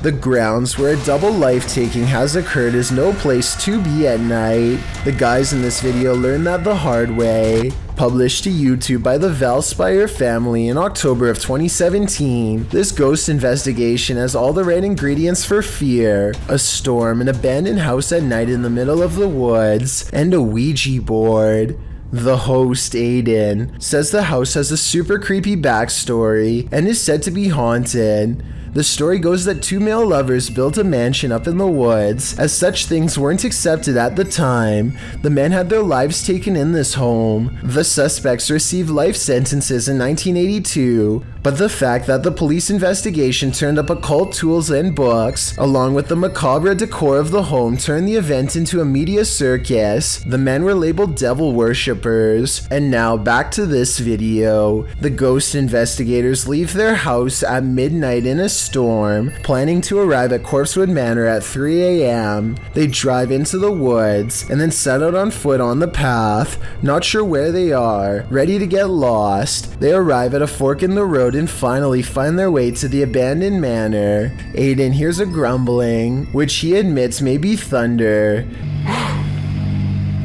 The grounds where a double life-taking has occurred is no place to be at night. The guys in this video learned that the hard way. Published to YouTube by the Valspire family in October of 2017, this ghost investigation has all the right ingredients for fear: a storm, an abandoned house at night in the middle of the woods, and a Ouija board. The host, Aiden, says the house has a super creepy backstory and is said to be haunted. The story goes that two male lovers built a mansion up in the woods, as such things weren't accepted at the time. The men had their lives taken in this home. The suspects received life sentences in 1982, but the fact that the police investigation turned up occult tools and books, along with the macabre decor of the home, turned the event into a media circus. The men were labeled devil worshippers. And now back to this video. The ghost investigators leave their house at midnight in a storm, planning to arrive at Corpsewood Manor at 3 a.m. They drive into the woods and then set out on foot on the path, not sure where they are, ready to get lost. They arrive at a fork in the road and finally find their way to the abandoned manor. Aiden hears a grumbling, which he admits may be thunder.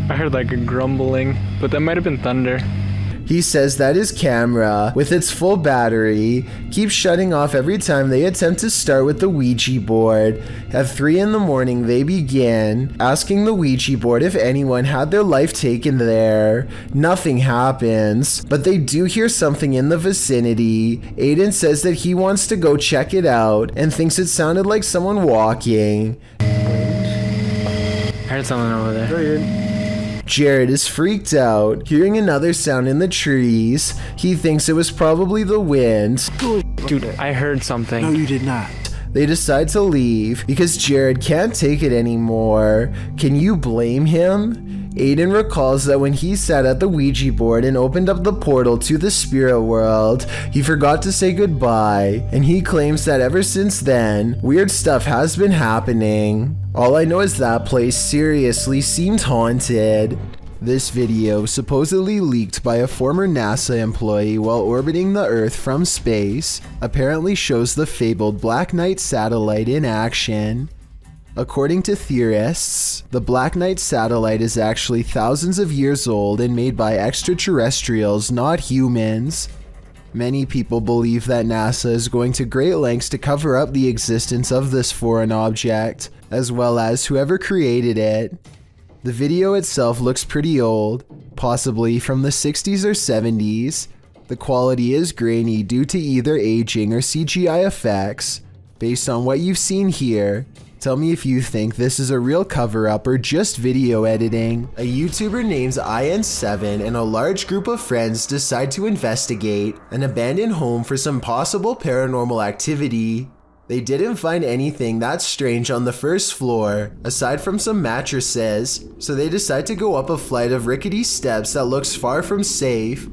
I heard like a grumbling, but that might have been thunder. He says that his camera, with its full battery, keeps shutting off every time they attempt to start with the Ouija board. At 3 in the morning, they begin asking the Ouija board if anyone had their life taken there. Nothing happens, but they do hear something in the vicinity. Aiden says that he wants to go check it out and thinks it sounded like someone walking. I heard someone over there. Jared is freaked out, hearing another sound in the trees. He thinks it was probably the wind. Dude, I heard something. No, you did not. They decide to leave because Jared can't take it anymore. Can you blame him? Aiden recalls that when he sat at the Ouija board and opened up the portal to the spirit world, he forgot to say goodbye, and he claims that ever since then, weird stuff has been happening. All I know is that place seriously seemed haunted. This video, supposedly leaked by a former NASA employee while orbiting the Earth from space, apparently shows the fabled Black Knight satellite in action. According to theorists, the Black Knight satellite is actually thousands of years old and made by extraterrestrials, not humans. Many people believe that NASA is going to great lengths to cover up the existence of this foreign object, as well as whoever created it. The video itself looks pretty old, possibly from the 60s or 70s. The quality is grainy due to either aging or CGI effects. Based on what you've seen here, tell me if you think this is a real cover-up or just video editing. A YouTuber named IN7 and a large group of friends decide to investigate an abandoned home for some possible paranormal activity. They didn't find anything that strange on the first floor, aside from some mattresses, so they decide to go up a flight of rickety steps that looks far from safe.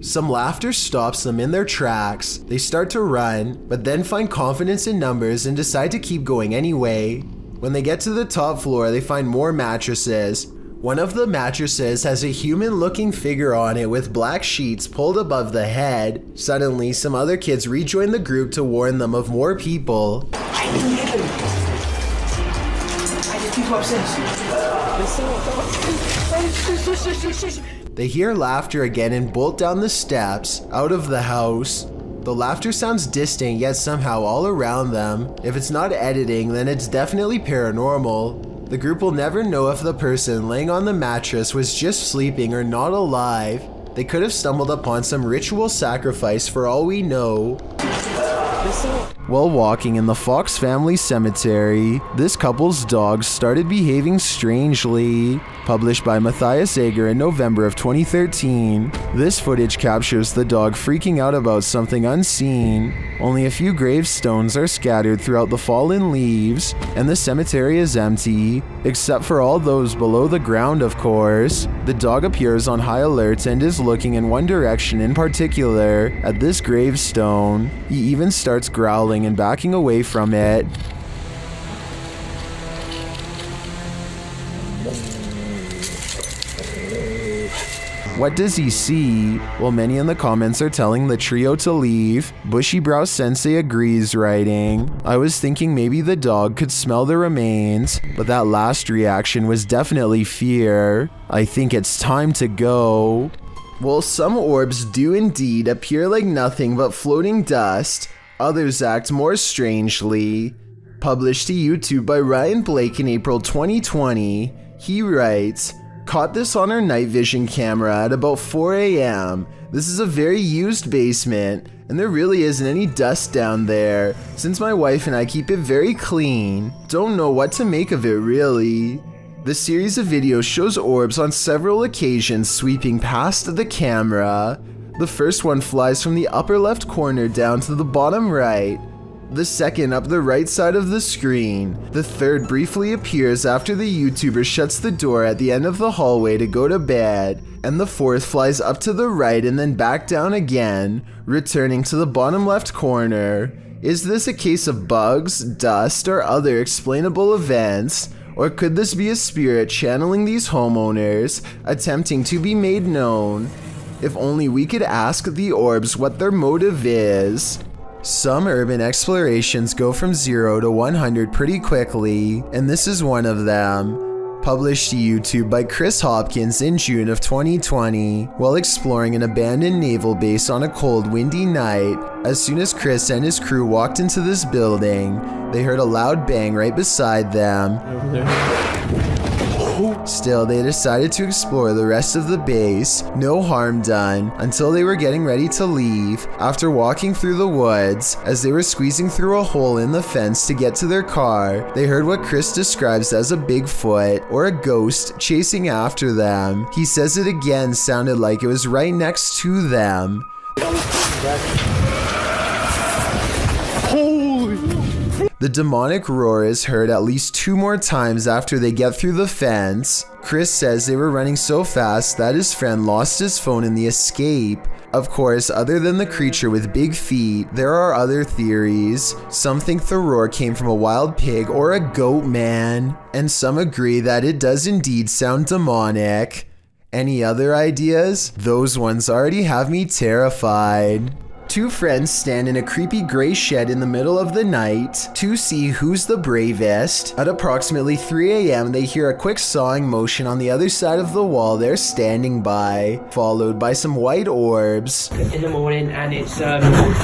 Some laughter stops them in their tracks. They start to run, but then find confidence in numbers and decide to keep going anyway. When they get to the top floor, they find more mattresses. One of the mattresses has a human-looking figure on it with black sheets pulled above the head. Suddenly, some other kids rejoin the group to warn them of more people. They hear laughter again and bolt down the steps, out of the house. The laughter sounds distant, yet somehow all around them. If it's not editing, then it's definitely paranormal. The group will never know if the person laying on the mattress was just sleeping or not alive. They could have stumbled upon some ritual sacrifice for all we know. While walking in the Fox family cemetery, this couple's dogs started behaving strangely. Published by Matthias Ager in November of 2013. This footage captures the dog freaking out about something unseen. Only a few gravestones are scattered throughout the fallen leaves, and the cemetery is empty, except for all those below the ground, of course. The dog appears on high alert and is looking in one direction in particular, at this gravestone. He even starts growling and backing away from it. What does he see? Well, many in the comments are telling the trio to leave. Bushy Brow Sensei agrees, writing, I was thinking maybe the dog could smell the remains, but that last reaction was definitely fear. I think it's time to go. Well, some orbs do indeed appear like nothing but floating dust. Others act more strangely. Published to YouTube by Ryan Blake in April 2020, he writes, caught this on our night vision camera at about 4 a.m. This is a very used basement, and there really isn't any dust down there, since my wife and I keep it very clean. Don't know what to make of it really. The series of videos shows orbs on several occasions sweeping past the camera. The first one flies from the upper left corner down to the bottom right. The second up the right side of the screen. The third briefly appears after the YouTuber shuts the door at the end of the hallway to go to bed. And the fourth flies up to the right and then back down again, returning to the bottom left corner. Is this a case of bugs, dust, or other explainable events? Or could this be a spirit channeling these homeowners, attempting to be made known? If only we could ask the orbs what their motive is. Some urban explorations go from 0 to 100 pretty quickly, and this is one of them. Published to YouTube by Chris Hopkins in June of 2020, while exploring an abandoned naval base on a cold, windy night. As soon as Chris and his crew walked into this building, they heard a loud bang right beside them. Over there. Still, they decided to explore the rest of the base, no harm done, until they were getting ready to leave. After walking through the woods, as they were squeezing through a hole in the fence to get to their car, they heard what Chris describes as a Bigfoot, or a ghost, chasing after them. He says it again sounded like it was right next to them. The demonic roar is heard at least 2 more times after they get through the fence. Chris says they were running so fast that his friend lost his phone in the escape. Of course, other than the creature with big feet, there are other theories. Some think the roar came from a wild pig or a goat man, and some agree that it does indeed sound demonic. Any other ideas? Those ones already have me terrified. 2 friends stand in a creepy gray shed in the middle of the night to see who's the bravest. At approximately 3 a.m. they hear a quick sawing motion on the other side of the wall they're standing by, followed by some white orbs. In the morning, and it's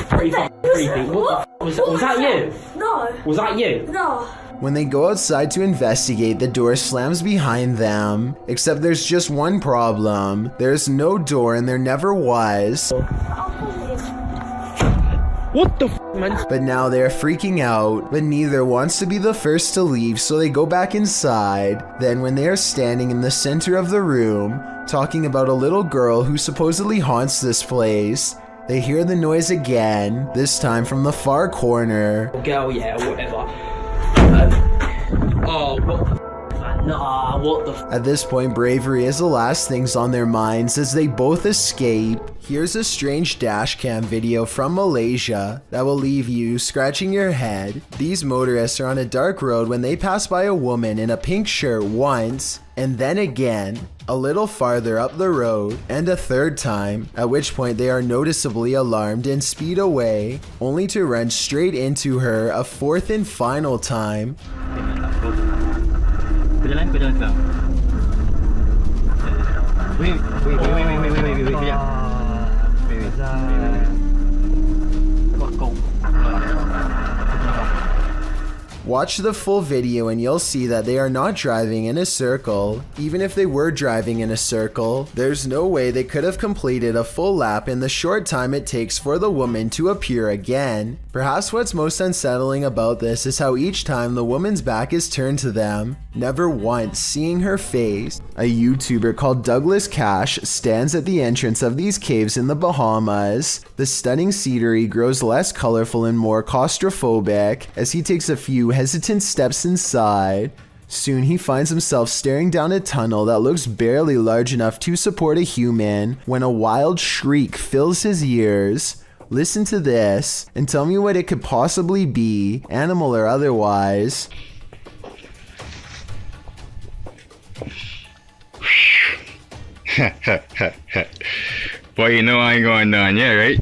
pretty fucking creepy. What the was that you? No. Was that you? No. When they go outside to investigate, the door slams behind them. Except there's just one problem. There's no door and there never was. What the f, man? But now they're freaking out, but neither wants to be the first to leave, so they go back inside. Then when they are standing in the center of the room, talking about a little girl who supposedly haunts this place, they hear the noise again, this time from the far corner. Girl, yeah, whatever. Oh, what the f, man? Nah, what the f. At this point, bravery is the last things on their minds as they both escape. Here's a strange dashcam video from Malaysia that will leave you scratching your head. These motorists are on a dark road when they pass by a woman in a pink shirt once, and then again, a little farther up the road, and a third time, at which point they are noticeably alarmed and speed away, only to run straight into her a fourth and final time. Watch the full video and you'll see that they are not driving in a circle. Even if they were driving in a circle, there's no way they could have completed a full lap in the short time it takes for the woman to appear again. Perhaps what's most unsettling about this is how each time the woman's back is turned to them, never once seeing her face. A YouTuber called Douglas Cash stands at the entrance of these caves in the Bahamas. The stunning scenery grows less colorful and more claustrophobic as he takes a few hesitant steps inside. Soon he finds himself staring down a tunnel that looks barely large enough to support a human when a wild shriek fills his ears. Listen to this and tell me what it could possibly be, animal or otherwise. Boy, you know I ain't going down yet, right?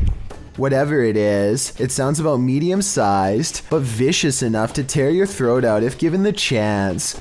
Whatever it is, it sounds about medium-sized, but vicious enough to tear your throat out if given the chance.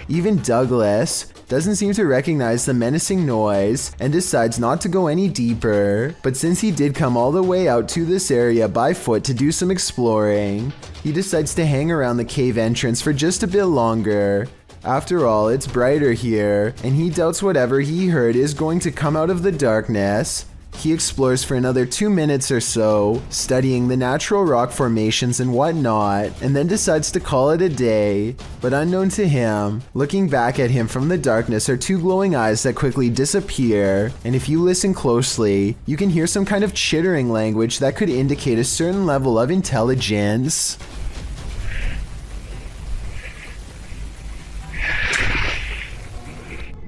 Even Douglas doesn't seem to recognize the menacing noise and decides not to go any deeper, but since he did come all the way out to this area by foot to do some exploring, he decides to hang around the cave entrance for just a bit longer. After all, it's brighter here, and he doubts whatever he heard is going to come out of the darkness. He explores for another 2 minutes or so, studying the natural rock formations and whatnot, and then decides to call it a day. But unknown to him, looking back at him from the darkness are two glowing eyes that quickly disappear, and if you listen closely, you can hear some kind of chittering language that could indicate a certain level of intelligence.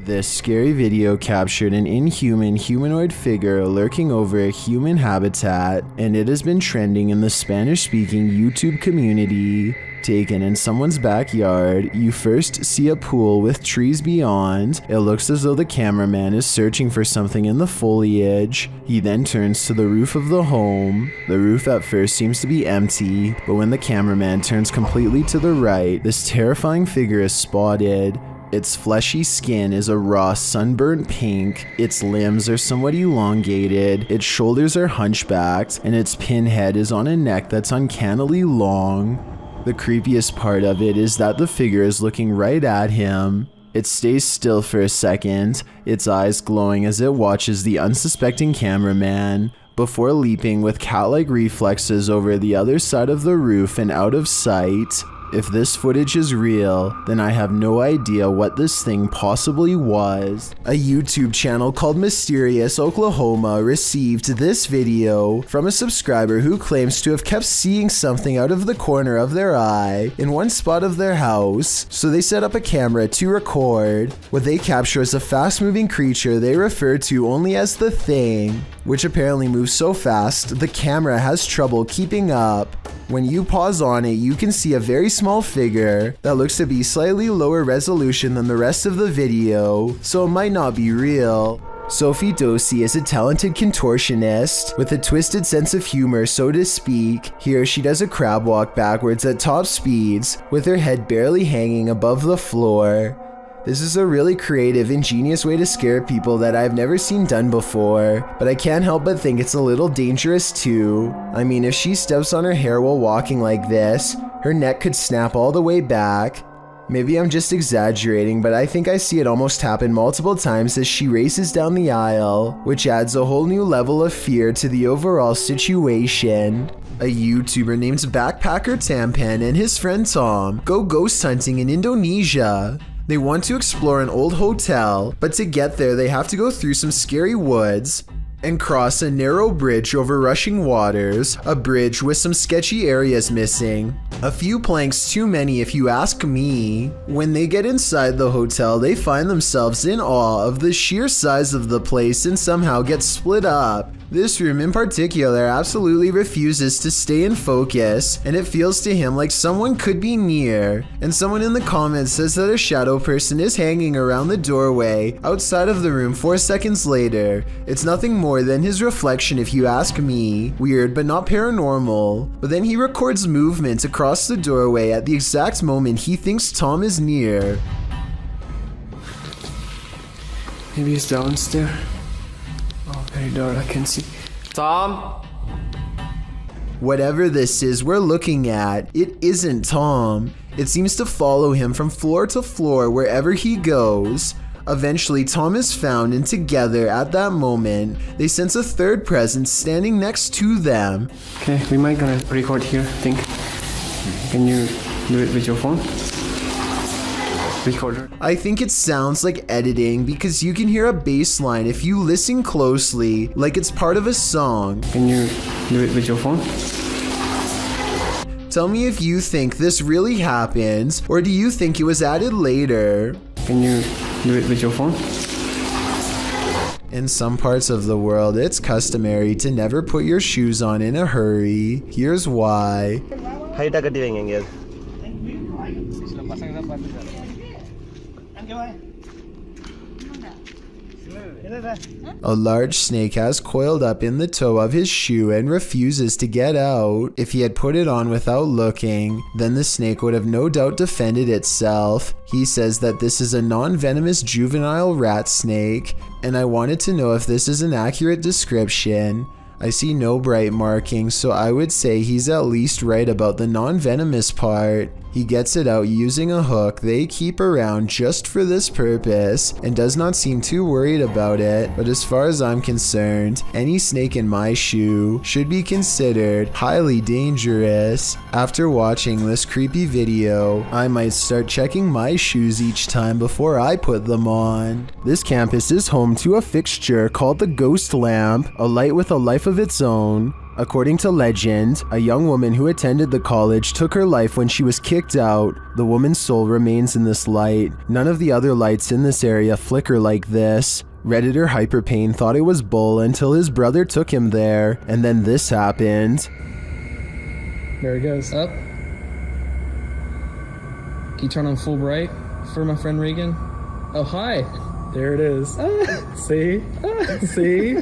This scary video captured an inhuman humanoid figure lurking over a human habitat, and it has been trending in the Spanish-speaking YouTube community. Taken in someone's backyard, you first see a pool with trees beyond. It looks as though the cameraman is searching for something in the foliage. He then turns to the roof of the home. The roof at first seems to be empty, but when the cameraman turns completely to the right, this terrifying figure is spotted. Its fleshy skin is a raw sunburnt pink, its limbs are somewhat elongated, its shoulders are hunchbacked, and its pinhead is on a neck that's uncannily long. The creepiest part of it is that the figure is looking right at him. It stays still for a second, its eyes glowing as it watches the unsuspecting cameraman, before leaping with cat-like reflexes over the other side of the roof and out of sight. If this footage is real, then I have no idea what this thing possibly was. A YouTube channel called Mysterious Oklahoma received this video from a subscriber who claims to have kept seeing something out of the corner of their eye in one spot of their house, so they set up a camera to record. What they capture is a fast-moving creature they refer to only as the Thing, which apparently moves so fast the camera has trouble keeping up. When you pause on it, you can see a very small figure that looks to be slightly lower resolution than the rest of the video, so it might not be real. Sophie Dosey is a talented contortionist with a twisted sense of humor, so to speak. Here she does a crab walk backwards at top speeds, with her head barely hanging above the floor. This is a really creative, ingenious way to scare people that I've never seen done before, but I can't help but think it's a little dangerous too. I mean, if she steps on her hair while walking like this, her neck could snap all the way back. Maybe I'm just exaggerating, but I think I see it almost happen multiple times as she races down the aisle, which adds a whole new level of fear to the overall situation. A YouTuber named Backpacker Tampan and his friend Tom go ghost hunting in Indonesia. They want to explore an old hotel, but to get there they have to go through some scary woods and cross a narrow bridge over rushing waters, a bridge with some sketchy areas missing. A few planks too many if you ask me. When they get inside the hotel, they find themselves in awe of the sheer size of the place and somehow get split up. This room in particular absolutely refuses to stay in focus, and it feels to him like someone could be near, and someone in the comments says that a shadow person is hanging around the doorway outside of the room 4 seconds later. It's nothing more than his reflection if you ask me. Weird but not paranormal. But then he records movement across the doorway at the exact moment he thinks Tom is near. Maybe he's downstairs. Oh, very dark, I can see. Tom? Whatever this is we're looking at, it isn't Tom. It seems to follow him from floor to floor wherever he goes. Eventually, Tom is found, and together at that moment, they sense a third presence standing next to them. Okay, we might gonna record here, I think. Can you do it with your phone? Recorder. I think it sounds like editing because you can hear a bass line if you listen closely, like it's part of a song. Can you do it with your phone? Tell me if you think this really happens, or do you think it was added later? Can you do it with your phone? In some parts of the world, it's customary to never put your shoes on in a hurry. Here's why. A large snake has coiled up in the toe of his shoe and refuses to get out. If he had put it on without looking, then the snake would have no doubt defended itself. He says that this is a non-venomous juvenile rat snake, and I wanted to know if this is an accurate description. I see no bright markings, so I would say he's at least right about the non-venomous part. He gets it out using a hook they keep around just for this purpose and does not seem too worried about it, but as far as I'm concerned, any snake in my shoe should be considered highly dangerous. After watching this creepy video, I might start checking my shoes each time before I put them on. This campus is home to a fixture called the ghost lamp, a light with a life of its own. According to legend, a young woman who attended the college took her life when she was kicked out. The woman's soul remains in this light. None of the other lights in this area flicker like this. Redditor Hyperpain thought it was bull until his brother took him there, and then this happened. There it goes. Up. Can you turn on full bright for my friend Regan? Oh, hi. There it is. See? See?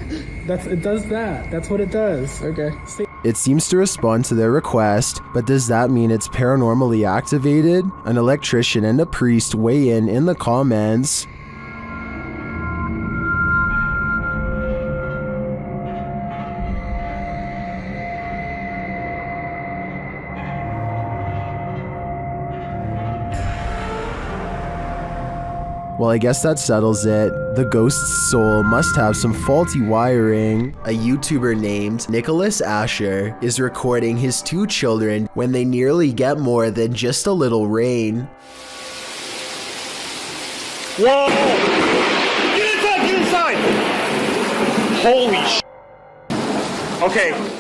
It does that. That's what it does. Okay. See? It seems to respond to their request, but does that mean it's paranormally activated? An electrician and a priest weigh in the comments. Well, I guess that settles it. The ghost's soul must have some faulty wiring. A YouTuber named Nicholas Asher is recording his 2 children when they nearly get more than just a little rain. Whoa! Get inside! Holy sh**. Okay.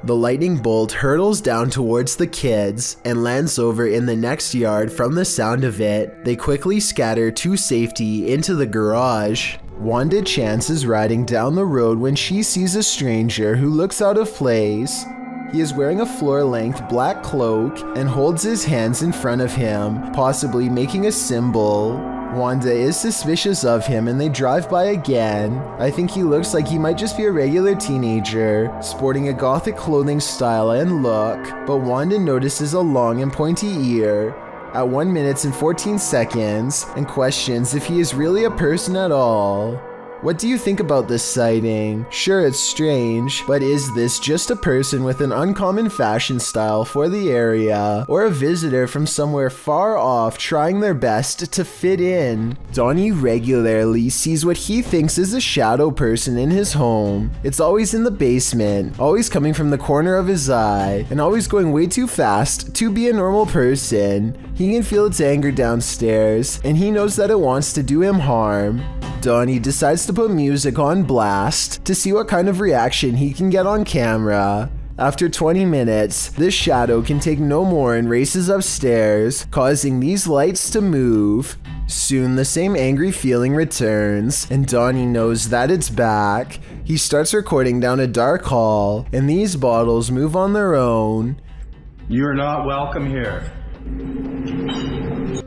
The lightning bolt hurtles down towards the kids and lands over in the next yard. From the sound of it, they quickly scatter to safety into the garage. Wanda Chance is riding down the road when she sees a stranger who looks out of place. He is wearing a floor-length black cloak and holds his hands in front of him, possibly making a symbol. Wanda is suspicious of him and they drive by again. I think he looks like he might just be a regular teenager, sporting a gothic clothing style and look, but Wanda notices a long and pointy ear at 1 minute and 14 seconds and questions if he is really a person at all. What do you think about this sighting? Sure, it's strange, but is this just a person with an uncommon fashion style for the area, or a visitor from somewhere far off trying their best to fit in? Donnie regularly sees what he thinks is a shadow person in his home. It's always in the basement, always coming from the corner of his eye, and always going way too fast to be a normal person. He can feel its anger downstairs, and he knows that it wants to do him harm. Donnie decides to put music on blast to see what kind of reaction he can get on camera. After 20 minutes, this shadow can take no more and races upstairs, causing these lights to move. Soon the same angry feeling returns, and Donnie knows that it's back. He starts recording down a dark hall, and these bottles move on their own. You are not welcome here.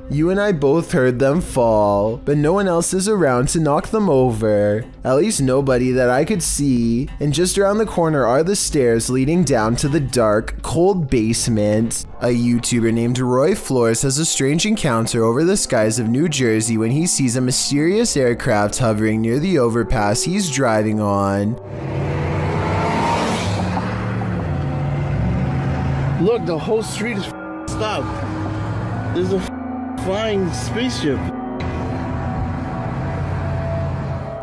You and I both heard them fall, but no one else is around to knock them over. At least nobody that I could see, and just around the corner are the stairs leading down to the dark, cold basement. A YouTuber named Roy Flores has a strange encounter over the skies of New Jersey when he sees a mysterious aircraft hovering near the overpass he's driving on. Look, the whole street is stopped. There's a flying spaceship.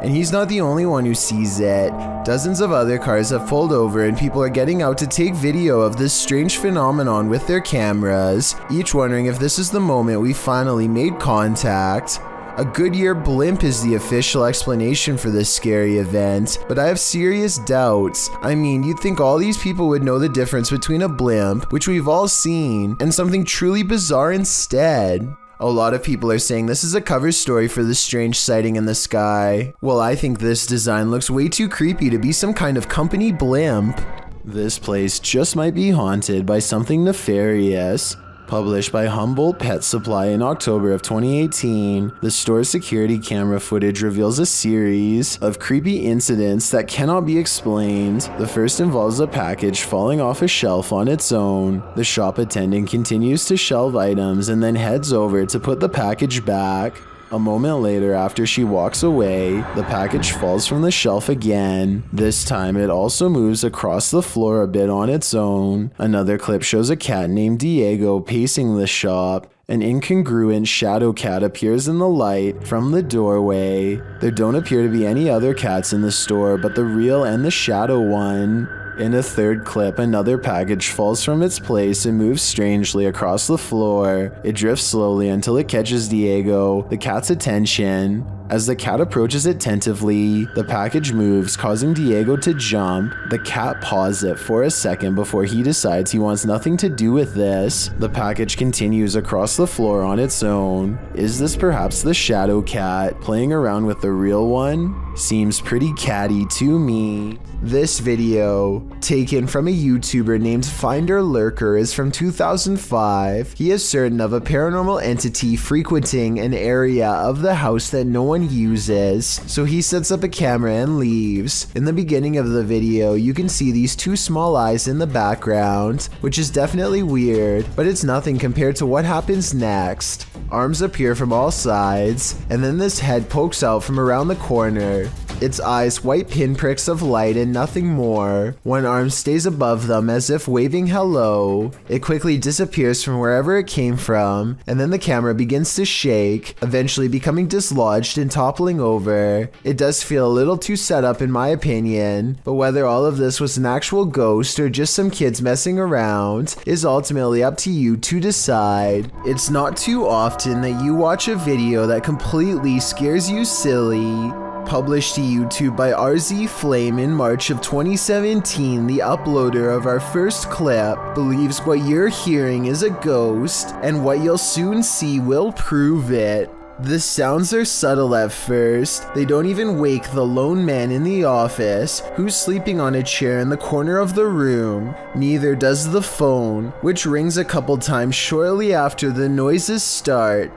And he's not the only one who sees it. Dozens of other cars have pulled over and people are getting out to take video of this strange phenomenon with their cameras, each wondering if this is the moment we finally made contact. A Goodyear blimp is the official explanation for this scary event, but I have serious doubts. I mean, you'd think all these people would know the difference between a blimp, which we've all seen, and something truly bizarre instead. A lot of people are saying this is a cover story for the strange sighting in the sky. Well, I think this design looks way too creepy to be some kind of company blimp. This place just might be haunted by something nefarious. Published by Humboldt Pet Supply in October of 2018, the store's security camera footage reveals a series of creepy incidents that cannot be explained. The first involves a package falling off a shelf on its own. The shop attendant continues to shelve items and then heads over to put the package back. A moment later, after she walks away, the package falls from the shelf again. This time, it also moves across the floor a bit on its own. Another clip shows a cat named Diego pacing the shop. An incongruent shadow cat appears in the light from the doorway. There don't appear to be any other cats in the store, but the real and the shadow one. In a third clip, another package falls from its place and moves strangely across the floor. It drifts slowly until it catches Diego, the cat's attention. As the cat approaches it tentatively, the package moves, causing Diego to jump. The cat paws it for a second before he decides he wants nothing to do with this. The package continues across the floor on its own. Is this perhaps the shadow cat playing around with the real one? Seems pretty catty to me. This video, taken from a YouTuber named Finder Lurker, is from 2005. He is certain of a paranormal entity frequenting an area of the house that no one uses, so he sets up a camera and leaves. In the beginning of the video, you can see these two small eyes in the background, which is definitely weird, but it's nothing compared to what happens next. Arms appear from all sides, and then this head pokes out from around the corner. Its eyes white pinpricks of light and nothing more. One arm stays above them as if waving hello. It quickly disappears from wherever it came from, and then the camera begins to shake, eventually becoming dislodged and toppling over. It does feel a little too set up in my opinion, but whether all of this was an actual ghost or just some kids messing around is ultimately up to you to decide. It's not too often that you watch a video that completely scares you silly. Published to YouTube by RZ Flame in March of 2017, the uploader of our first clip believes what you're hearing is a ghost, and what you'll soon see will prove it. The sounds are subtle at first. They don't even wake the lone man in the office, who's sleeping on a chair in the corner of the room. Neither does the phone, which rings a couple times shortly after the noises start.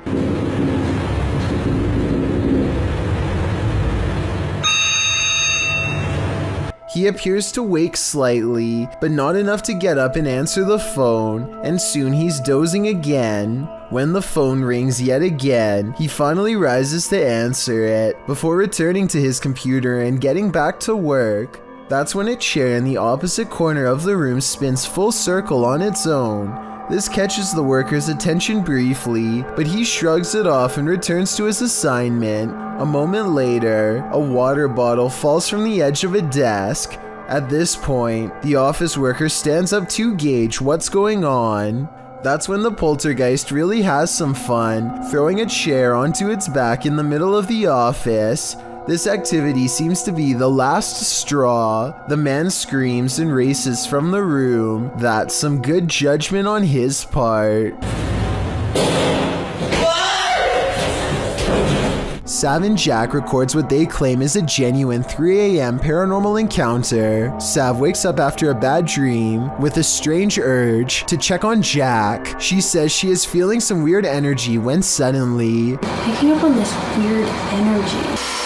He appears to wake slightly, but not enough to get up and answer the phone, and soon he's dozing again. When the phone rings yet again, he finally rises to answer it, before returning to his computer and getting back to work. That's when a chair in the opposite corner of the room spins full circle on its own. This catches the worker's attention briefly, but he shrugs it off and returns to his assignment. A moment later, a water bottle falls from the edge of a desk. At this point, the office worker stands up to gauge what's going on. That's when the poltergeist really has some fun, throwing a chair onto its back in the middle of the office. This activity seems to be the last straw. The man screams and races from the room. That's some good judgment on his part. Sav and Jack records what they claim is a genuine 3 a.m. paranormal encounter. Sav wakes up after a bad dream with a strange urge to check on Jack. She says she is feeling some weird energy when suddenly, picking up on this weird energy.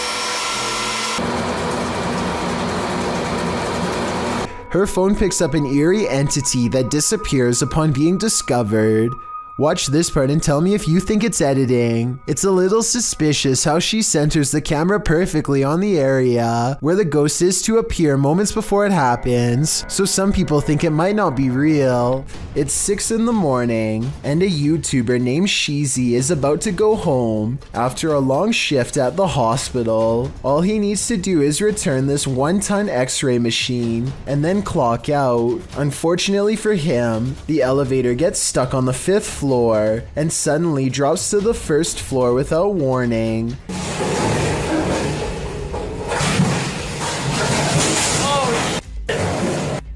her phone picks up an eerie entity that disappears upon being discovered. Watch this part and tell me if you think it's editing. It's a little suspicious how she centers the camera perfectly on the area where the ghost is to appear moments before it happens, so some people think it might not be real. It's 6 in the morning, and a YouTuber named Sheezy is about to go home after a long shift at the hospital. All he needs to do is return this 1-ton x-ray machine and then clock out. Unfortunately for him, the elevator gets stuck on the 5th floor and suddenly drops to the 1st floor without warning.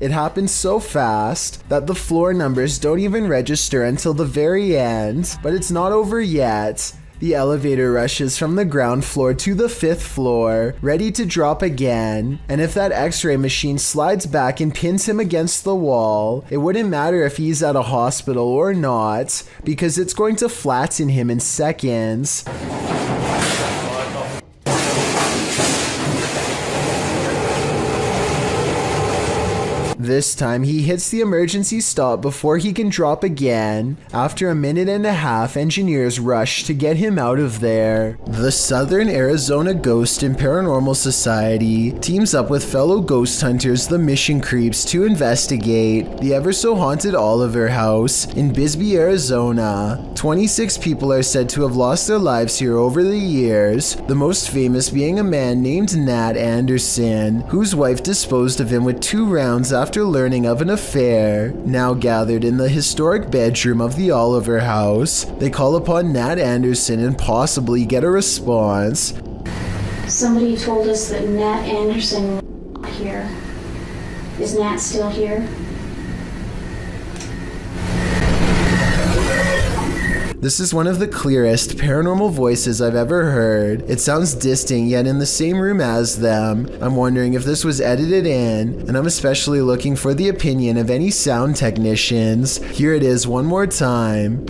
It happens so fast that the floor numbers don't even register until the very end, but it's not over yet. The elevator rushes from the ground floor to the 5th floor, ready to drop again, and if that x-ray machine slides back and pins him against the wall, it wouldn't matter if he's at a hospital or not, because it's going to flatten him in seconds. This time, he hits the emergency stop before he can drop again. After a minute and a half, engineers rush to get him out of there. The Southern Arizona Ghost and Paranormal Society teams up with fellow ghost hunters, the Mission Creeps, to investigate the ever-so-haunted Oliver House in Bisbee, Arizona. 26 people are said to have lost their lives here over the years, the most famous being a man named Nat Anderson, whose wife disposed of him with 2 rounds after learning of an affair. Now gathered in the historic bedroom of the Oliver House, they call upon Nat Anderson and possibly get a response. Somebody told us that Nat Anderson was here. Is Nat still here? This is one of the clearest paranormal voices I've ever heard. It sounds distinct, yet in the same room as them. I'm wondering if this was edited in, and I'm especially looking for the opinion of any sound technicians. Here it is one more time.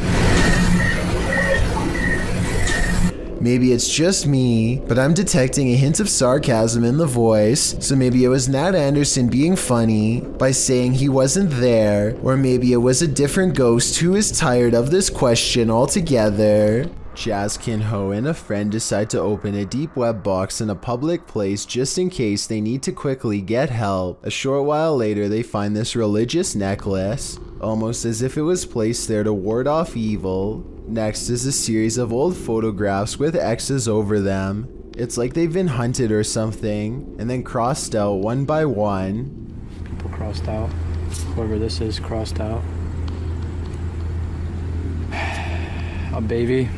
Maybe it's just me, but I'm detecting a hint of sarcasm in the voice, so maybe it was Nat Anderson being funny by saying he wasn't there, or maybe it was a different ghost who is tired of this question altogether. Jazz Kinho and a friend decide to open a deep web box in a public place just in case they need to quickly get help. A short while later, they find this religious necklace, almost as if it was placed there to ward off evil. Next is a series of old photographs with X's over them. It's like they've been hunted or something, and then crossed out one by one. People crossed out. Whoever this is crossed out. A baby.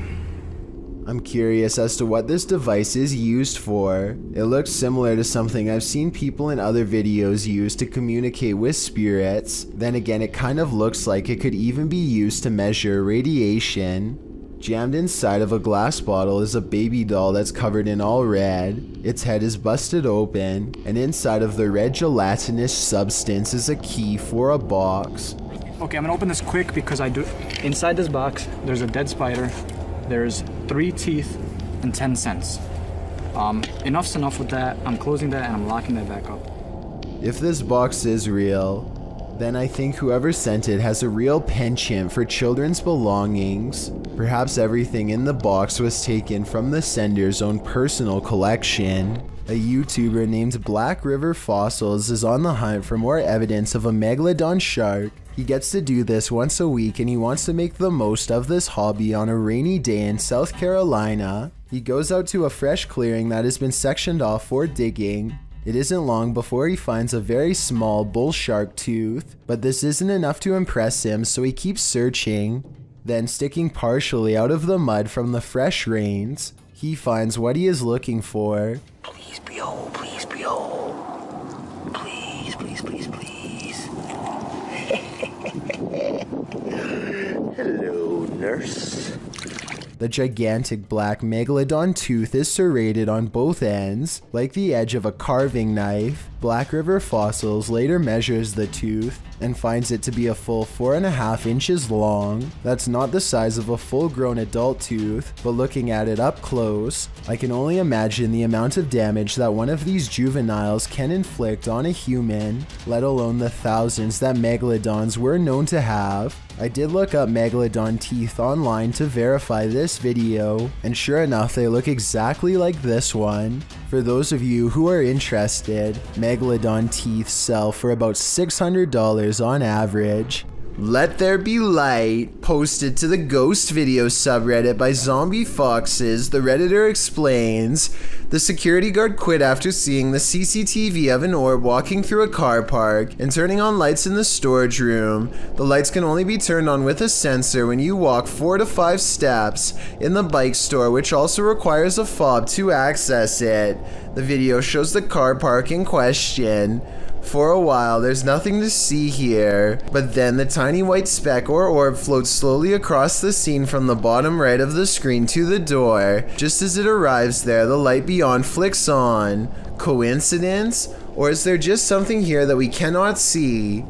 I'm curious as to what this device is used for. It looks similar to something I've seen people in other videos use to communicate with spirits. Then again, it kind of looks like it could even be used to measure radiation. Jammed inside of a glass bottle is a baby doll that's covered in all red. Its head is busted open, and inside of the red gelatinous substance is a key for a box. Okay, I'm gonna open this quick because inside this box, there's a dead spider. There's 3 teeth and 10 cents. Enough's enough with that. I'm closing that and I'm locking that back up. If this box is real, then I think whoever sent it has a real penchant for children's belongings. Perhaps everything in the box was taken from the sender's own personal collection. A YouTuber named Black River Fossils is on the hunt for more evidence of a Megalodon shark. He gets to do this once a week and he wants to make the most of this hobby on a rainy day in South Carolina. He goes out to a fresh clearing that has been sectioned off for digging. It isn't long before he finds a very small bull shark tooth, but this isn't enough to impress him, so he keeps searching. Then, sticking partially out of the mud from the fresh rains, he finds what he is looking for. Please behold, please behold. Please, please, please, please. Hello, nurse. The gigantic black Megalodon tooth is serrated on both ends, like the edge of a carving knife. Black River Fossils later measures the tooth and finds it to be a full 4.5 inches long. That's not the size of a full-grown adult tooth, but looking at it up close, I can only imagine the amount of damage that one of these juveniles can inflict on a human, let alone the thousands that Megalodons were known to have. I did look up Megalodon teeth online to verify this video, and sure enough, they look exactly like this one. For those of you who are interested, Megalodon teeth sell for about $600 on average. Let There Be Light, posted to the Ghost Video subreddit by Zombie Foxes, the Redditor explains, the security guard quit after seeing the CCTV of an orb walking through a car park and turning on lights in the storage room. The lights can only be turned on with a sensor when you walk 4 to 5 steps in the bike store, which also requires a fob to access it. The video shows the car park in question. For a while, there's nothing to see here, but then the tiny white speck or orb floats slowly across the scene from the bottom right of the screen to the door. Just as it arrives there, the light beyond flicks on. Coincidence? Or is there just something here that we cannot see?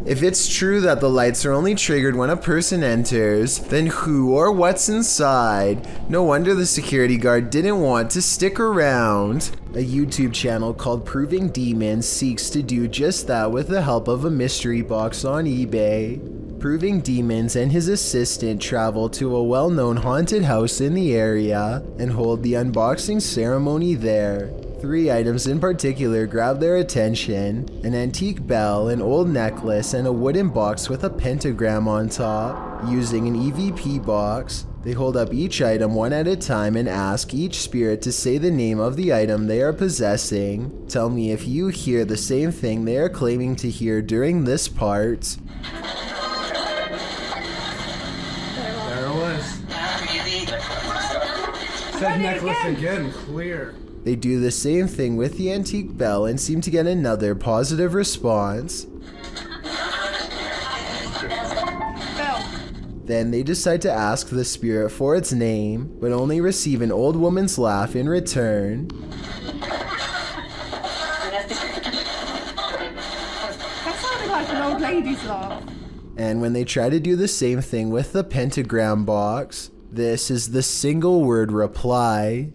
If it's true that the lights are only triggered when a person enters, then who or what's inside? No wonder the security guard didn't want to stick around. A YouTube channel called Proving Demons seeks to do just that with the help of a mystery box on eBay. Proving Demons and his assistant travel to a well-known haunted house in the area and hold the unboxing ceremony there. 3 items in particular grab their attention: an antique bell, an old necklace, and a wooden box with a pentagram on top. Using an EVP box, they hold up each item one at a time and ask each spirit to say the name of the item they are possessing. Tell me if you hear the same thing they are claiming to hear during this part. There it was. Said necklace again, clear. They do the same thing with the antique bell and seem to get another positive response. Then they decide to ask the spirit for its name, but only receive an old woman's laugh in return. That sounded like an old lady's laugh. And when they try to do the same thing with the pentagram box, this is the single word reply.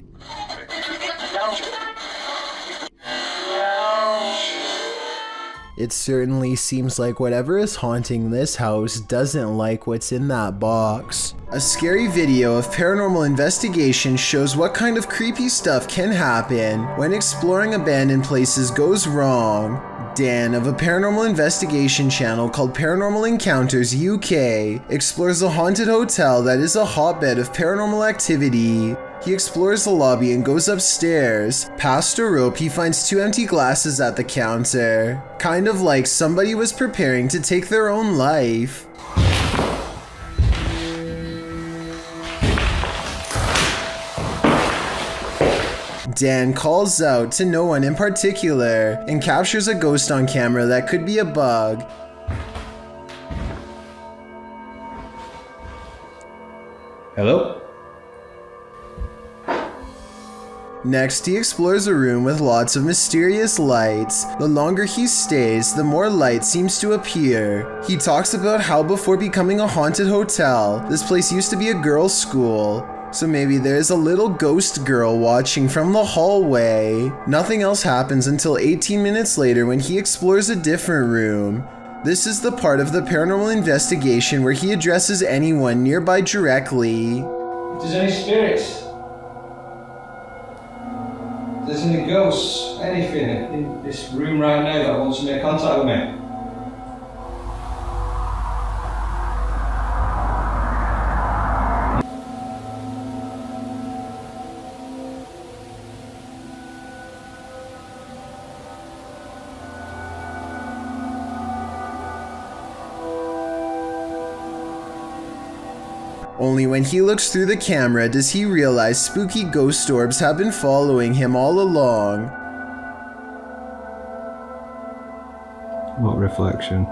It certainly seems like whatever is haunting this house doesn't like what's in that box. A scary video of paranormal investigation shows what kind of creepy stuff can happen when exploring abandoned places goes wrong. Dan of a paranormal investigation channel called Paranormal Encounters UK explores a haunted hotel that is a hotbed of paranormal activity. He explores the lobby and goes upstairs. Past a rope, he finds 2 empty glasses at the counter. Kind of like somebody was preparing to take their own life. Dan calls out to no one in particular and captures a ghost on camera that could be a bug. Hello? Next, he explores a room with lots of mysterious lights. The longer he stays, the more light seems to appear. He talks about how before becoming a haunted hotel, this place used to be a girls' school. So maybe there's a little ghost girl watching from the hallway. Nothing else happens until 18 minutes later when he explores a different room. This is the part of the paranormal investigation where he addresses anyone nearby directly. If there's any spirits, if there's any ghosts, anything in this room right now that wants to make contact with me. Only when he looks through the camera does he realize spooky ghost orbs have been following him all along. What reflection?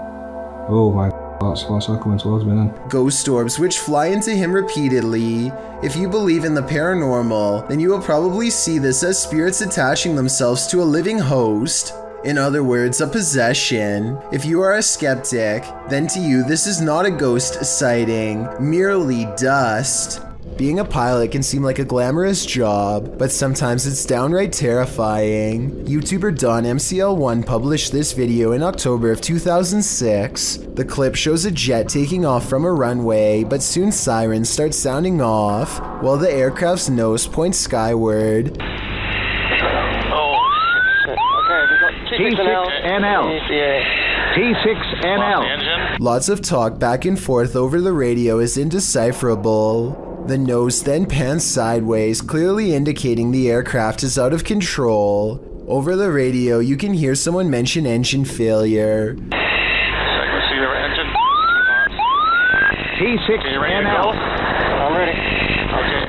Oh my, that's all coming towards me then. Ghost orbs which fly into him repeatedly. If you believe in the paranormal, then you will probably see this as spirits attaching themselves to a living host. In other words, a possession. If you are a skeptic, then to you this is not a ghost sighting, merely dust. Being a pilot can seem like a glamorous job, but sometimes it's downright terrifying. YouTuber Don MCL1 published this video in October of 2006. The clip shows a jet taking off from a runway, but soon sirens start sounding off, while the aircraft's nose points skyward. T6NL. T6NL. Lots of talk back and forth over the radio is indecipherable. The nose then pans sideways, clearly indicating the aircraft is out of control. Over the radio, you can hear someone mention engine failure. T6NL. I'm ready. Okay.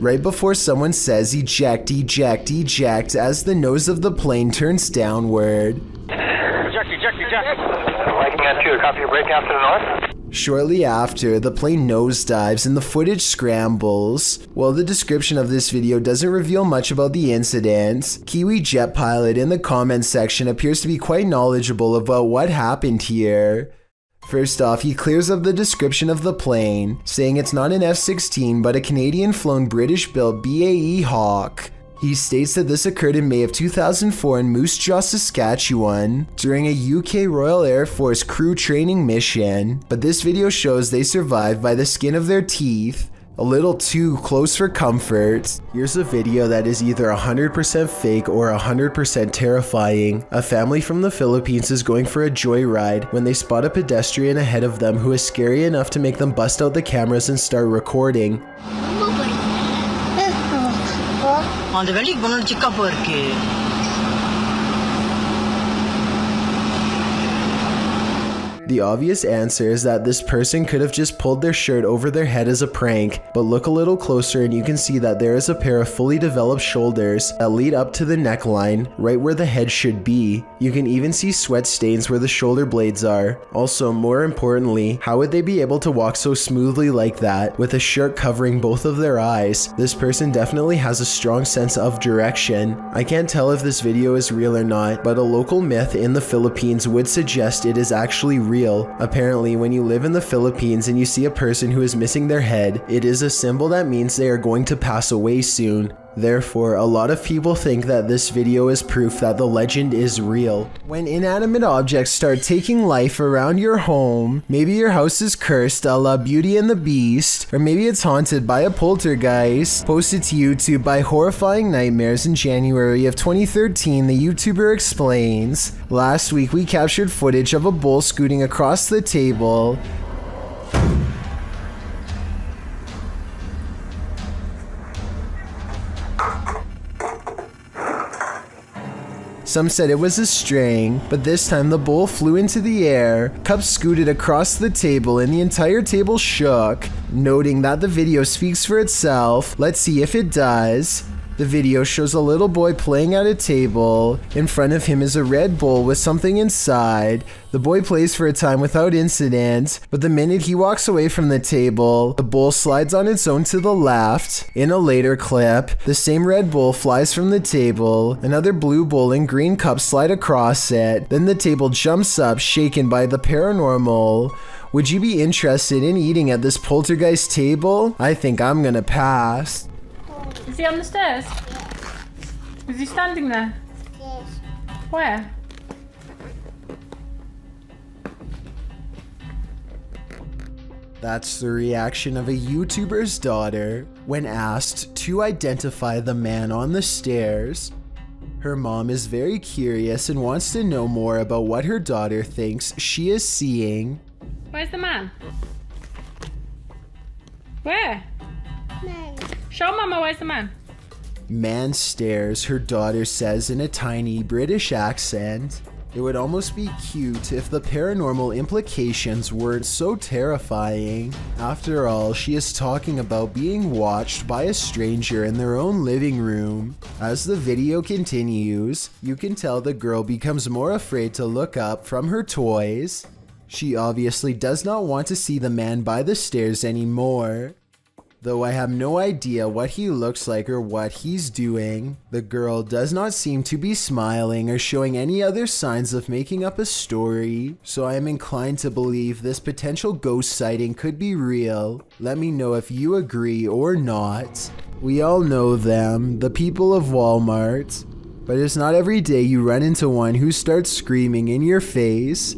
Right before someone says eject, eject, eject as the nose of the plane turns downward. Eject. Viking at 2, copy your breakout to the north. Shortly after, the plane nosedives and the footage scrambles. While the description of this video doesn't reveal much about the incident, Kiwi Jet Pilot in the comments section appears to be quite knowledgeable about what happened here. First off, he clears up the description of the plane, saying it's not an F-16 but a Canadian-flown British-built BAE Hawk. He states that this occurred in May of 2004 in Moose Jaw, Saskatchewan, during a UK Royal Air Force crew training mission, but this video shows they survived by the skin of their teeth, a little too close for comfort. Here's a video that is either 100% fake or 100% terrifying. A family from the Philippines is going for a joyride when they spot a pedestrian ahead of them who is scary enough to make them bust out the cameras and start recording. The obvious answer is that this person could have just pulled their shirt over their head as a prank, but look a little closer and you can see that there is a pair of fully developed shoulders that lead up to the neckline, right where the head should be. You can even see sweat stains where the shoulder blades are. Also, more importantly, how would they be able to walk so smoothly like that, with a shirt covering both of their eyes? This person definitely has a strong sense of direction. I can't tell if this video is real or not, but a local myth in the Philippines would suggest it is actually real. Apparently, when you live in the Philippines and you see a person who is missing their head, it is a symbol that means they are going to pass away soon. Therefore, a lot of people think that this video is proof that the legend is real. When inanimate objects start taking life around your home, maybe your house is cursed a la Beauty and the Beast, or maybe it's haunted by a poltergeist. Posted to YouTube by Horrifying Nightmares in January of 2013, the YouTuber explains, "Last week we captured footage of a bull scooting across the table. Some said it was a string, but this time the bull flew into the air, cups scooted across the table, and the entire table shook." Noting that the video speaks for itself, let's see if it does. The video shows a little boy playing at a table. In front of him is a red bowl with something inside. The boy plays for a time without incident, but the minute he walks away from the table, the bowl slides on its own to the left. In a later clip, the same red bowl flies from the table, another blue bowl and green cup slide across it, then the table jumps up, shaken by the paranormal. Would you be interested in eating at this poltergeist table? I think I'm gonna pass. Is he on the stairs? Is he standing there? Yes. Where? That's the reaction of a YouTuber's daughter when asked to identify the man on the stairs. Her mom is very curious and wants to know more about what her daughter thinks she is seeing. Where's the man? Where? Man. Show Mama, where's the man? Man stares, her daughter says in a tiny British accent. It would almost be cute if the paranormal implications weren't so terrifying. After all, she is talking about being watched by a stranger in their own living room. As the video continues, you can tell the girl becomes more afraid to look up from her toys. She obviously does not want to see the man by the stairs anymore. Though I have no idea what he looks like or what he's doing, the girl does not seem to be smiling or showing any other signs of making up a story, so I am inclined to believe this potential ghost sighting could be real. Let me know if you agree or not. We all know them, the people of Walmart, but it's not every day you run into one who starts screaming in your face.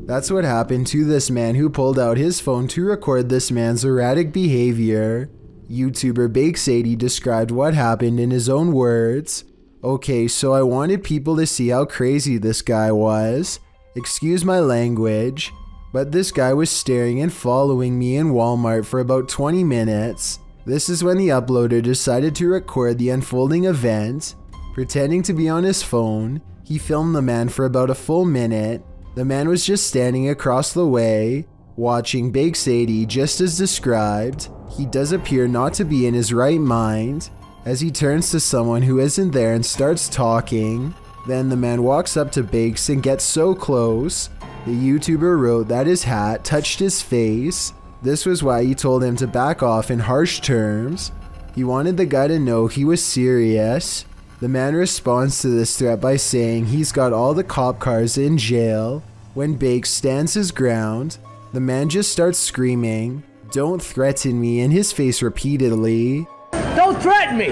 That's what happened to this man who pulled out his phone to record this man's erratic behavior. YouTuber Bake Sadie described what happened in his own words. "Okay, so I wanted people to see how crazy this guy was. Excuse my language, but this guy was staring and following me in Walmart for about 20 minutes. This is when the uploader decided to record the unfolding event. Pretending to be on his phone, he filmed the man for about a full minute. The man was just standing across the way, watching Bake Sadie just as described. He does appear not to be in his right mind, as he turns to someone who isn't there and starts talking. Then the man walks up to Bakes and gets so close. The YouTuber wrote that his hat touched his face. This was why he told him to back off in harsh terms. He wanted the guy to know he was serious. The man responds to this threat by saying he's got all the cop cars in jail. When Bakes stands his ground, the man just starts screaming, "Don't threaten me," in his face repeatedly. Don't threaten me!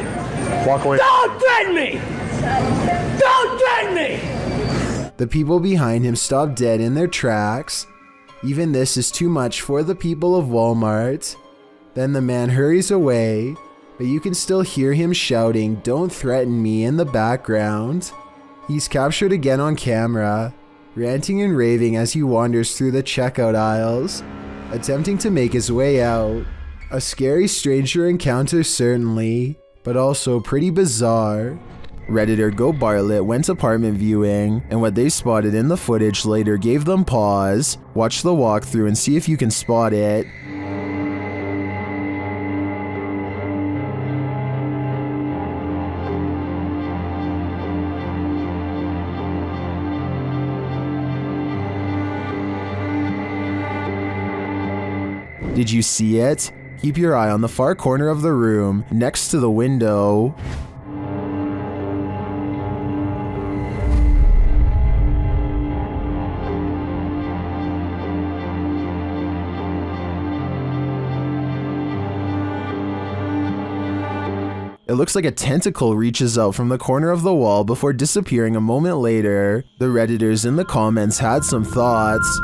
Walk away. Don't threaten me! Don't threaten me! The people behind him stop dead in their tracks. Even this is too much for the people of Walmart. Then the man hurries away, but you can still hear him shouting, "Don't threaten me," in the background. He's captured again on camera, ranting and raving as he wanders through the checkout aisles, attempting to make his way out. A scary stranger encounter certainly, but also pretty bizarre. Redditor Go Bartlett went apartment viewing, and what they spotted in the footage later gave them pause. Watch the walkthrough and see if you can spot it. Did you see it? Keep your eye on the far corner of the room, next to the window. It looks like a tentacle reaches out from the corner of the wall before disappearing a moment later. The Redditors in the comments had some thoughts.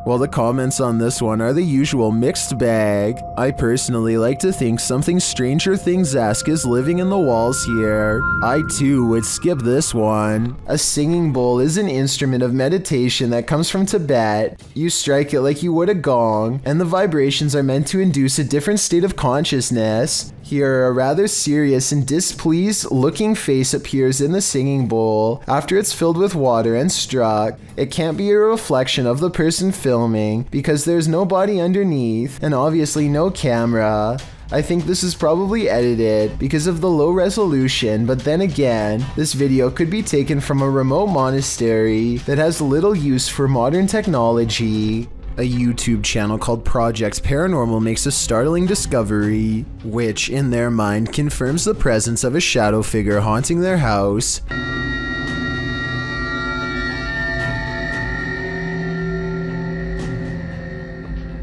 Well, the comments on this one are the usual mixed bag. I personally like to think something Stranger Things-esque is living in the walls here. I too would skip this one. A singing bowl is an instrument of meditation that comes from Tibet. You strike it like you would a gong, and the vibrations are meant to induce a different state of consciousness. Here, a rather serious and displeased looking face appears in the singing bowl after it's filled with water and struck. It can't be a reflection of the person filming because there's no body underneath and obviously no camera. I think this is probably edited because of the low resolution, but then again, this video could be taken from a remote monastery that has little use for modern technology. A YouTube channel called Project Paranormal makes a startling discovery, which, in their mind, confirms the presence of a shadow figure haunting their house.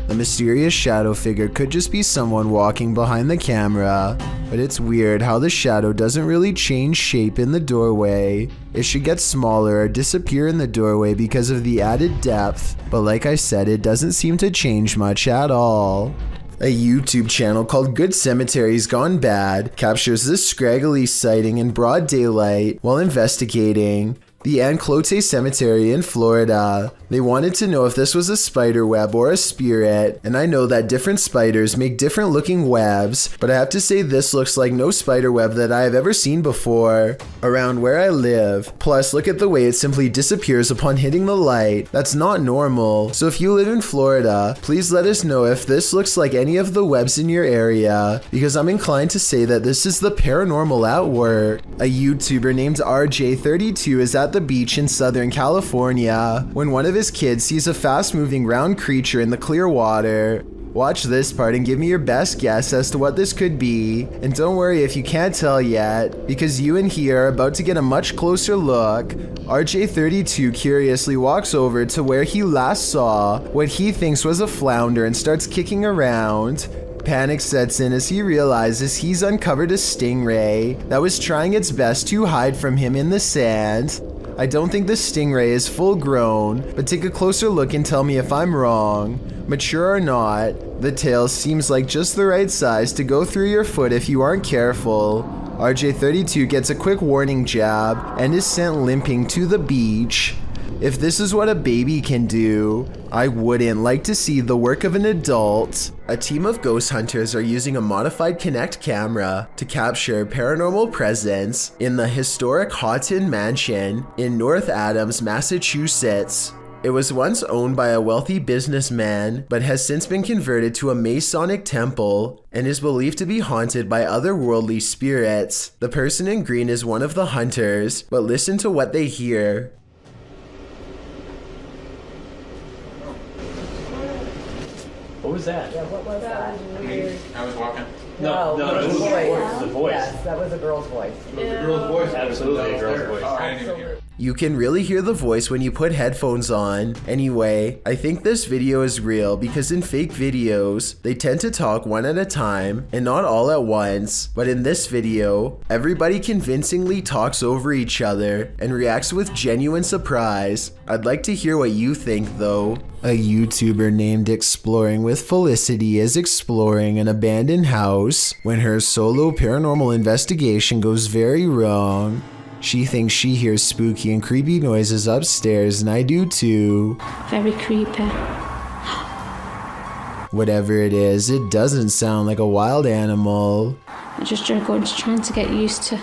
The mysterious shadow figure could just be someone walking behind the camera, but it's weird how the shadow doesn't really change shape in the doorway. It should get smaller or disappear in the doorway because of the added depth, but like I said, it doesn't seem to change much at all. A YouTube channel called Good Cemeteries Gone Bad captures this scraggly sighting in broad daylight while investigating the Anclote Cemetery in Florida. They wanted to know if this was a spider web or a spirit, and I know that different spiders make different looking webs, but I have to say this looks like no spider web that I have ever seen before around where I live. Plus, look at the way it simply disappears upon hitting the light. That's not normal. So if you live in Florida, please let us know if this looks like any of the webs in your area, because I'm inclined to say that this is the paranormal at work. A YouTuber named RJ32 is at the beach in Southern California when one of his kids sees a fast-moving round creature in the clear water. Watch this part and give me your best guess as to what this could be. And don't worry if you can't tell yet, because you and he are about to get a much closer look. RJ32 curiously walks over to where he last saw what he thinks was a flounder and starts kicking around. Panic sets in as he realizes he's uncovered a stingray that was trying its best to hide from him in the sand. I don't think the stingray is full grown, but take a closer look and tell me if I'm wrong. Mature or not, the tail seems like just the right size to go through your foot if you aren't careful. RJ32 gets a quick warning jab and is sent limping to the beach. If this is what a baby can do, I wouldn't like to see the work of an adult. A team of ghost hunters are using a modified Kinect camera to capture paranormal presence in the historic Houghton Mansion in North Adams, Massachusetts. It was once owned by a wealthy businessman, but has since been converted to a Masonic temple and is believed to be haunted by otherworldly spirits. The person in green is one of the hunters, but listen to what they hear. What was that? Yeah, what was that? Weird. I was walking. No, it was the voice. The voice. Yes, that was a girl's voice. It was a girl's voice. Absolutely a girl's voice. Oh, I didn't even hear it. You can really hear the voice when you put headphones on. Anyway, I think this video is real because in fake videos, they tend to talk one at a time and not all at once. But in this video, everybody convincingly talks over each other and reacts with genuine surprise. I'd like to hear what you think though. A YouTuber named Exploring with Felicity is exploring an abandoned house when her solo paranormal investigation goes very wrong. She thinks she hears spooky and creepy noises upstairs, and I do too. Very creepy. Whatever it is, it doesn't sound like a wild animal. I'm just trying to get used to.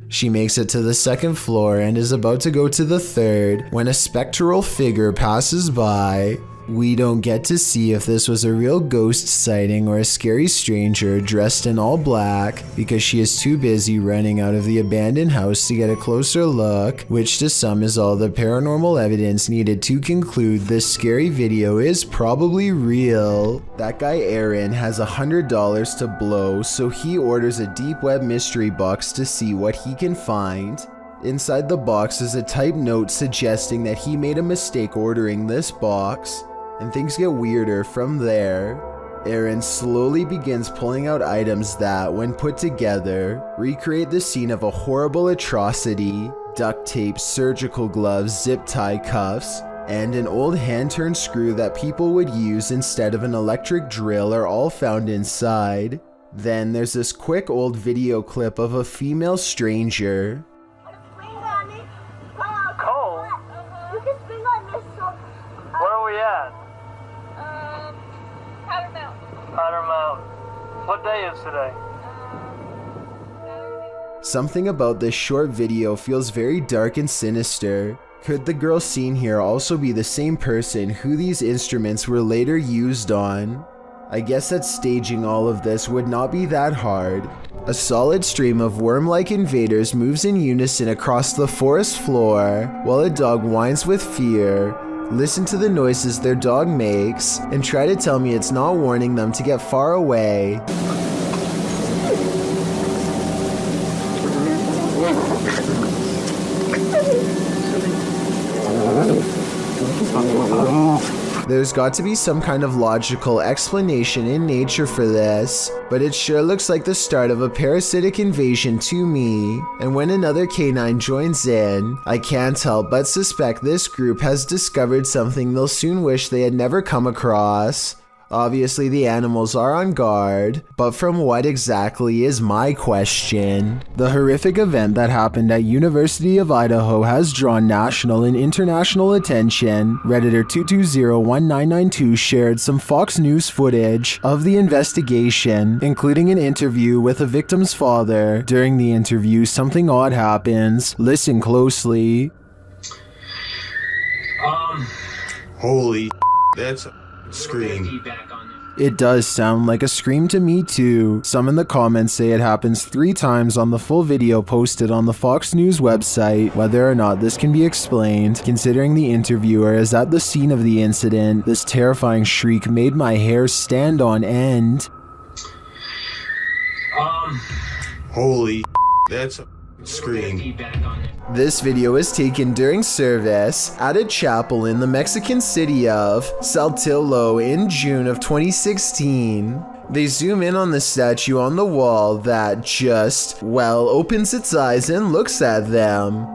She makes it to the second floor and is about to go to the third when a spectral figure passes by. We don't get to see if this was a real ghost sighting or a scary stranger dressed in all black because she is too busy running out of the abandoned house to get a closer look, which to some is all the paranormal evidence needed to conclude this scary video is probably real. That guy Aaron has $100 to blow, so he orders a deep web mystery box to see what he can find. Inside the box is a typed note suggesting that he made a mistake ordering this box. And things get weirder from there. Aaron slowly begins pulling out items that, when put together, recreate the scene of a horrible atrocity. Duct tape, surgical gloves, zip tie cuffs, and an old hand-turned screw that people would use instead of an electric drill are all found inside. Then there's this quick old video clip of a female stranger. Cold? You can spin like this. Where are we at? Powder Mountain. What day is today? Something about this short video feels very dark and sinister. Could the girl seen here also be the same person who these instruments were later used on? I guess that staging all of this would not be that hard. A solid stream of worm-like invaders moves in unison across the forest floor, while a dog whines with fear. Listen to the noises their dog makes, and try to tell me it's not warning them to get far away. There's got to be some kind of logical explanation in nature for this, but it sure looks like the start of a parasitic invasion to me. And when another canine joins in, I can't help but suspect this group has discovered something they'll soon wish they had never come across. Obviously the animals are on guard, but from what exactly is my question? The horrific event that happened at University of Idaho has drawn national and international attention. Redditor 2201992 shared some Fox News footage of the investigation, including an interview with a victim's father. During the interview, something odd happens. Listen closely. Holy that's a scream. It does sound like a scream to me too. Some in the comments say it happens 3 times on the full video posted on the Fox News website. Whether or not this can be explained, considering the interviewer is at the scene of the incident, this terrifying shriek made my hair stand on end. Holy that's a scream. This video was taken during service at a chapel in the Mexican city of Saltillo in June of 2016. They zoom in on the statue on the wall that just, well, opens its eyes and looks at them.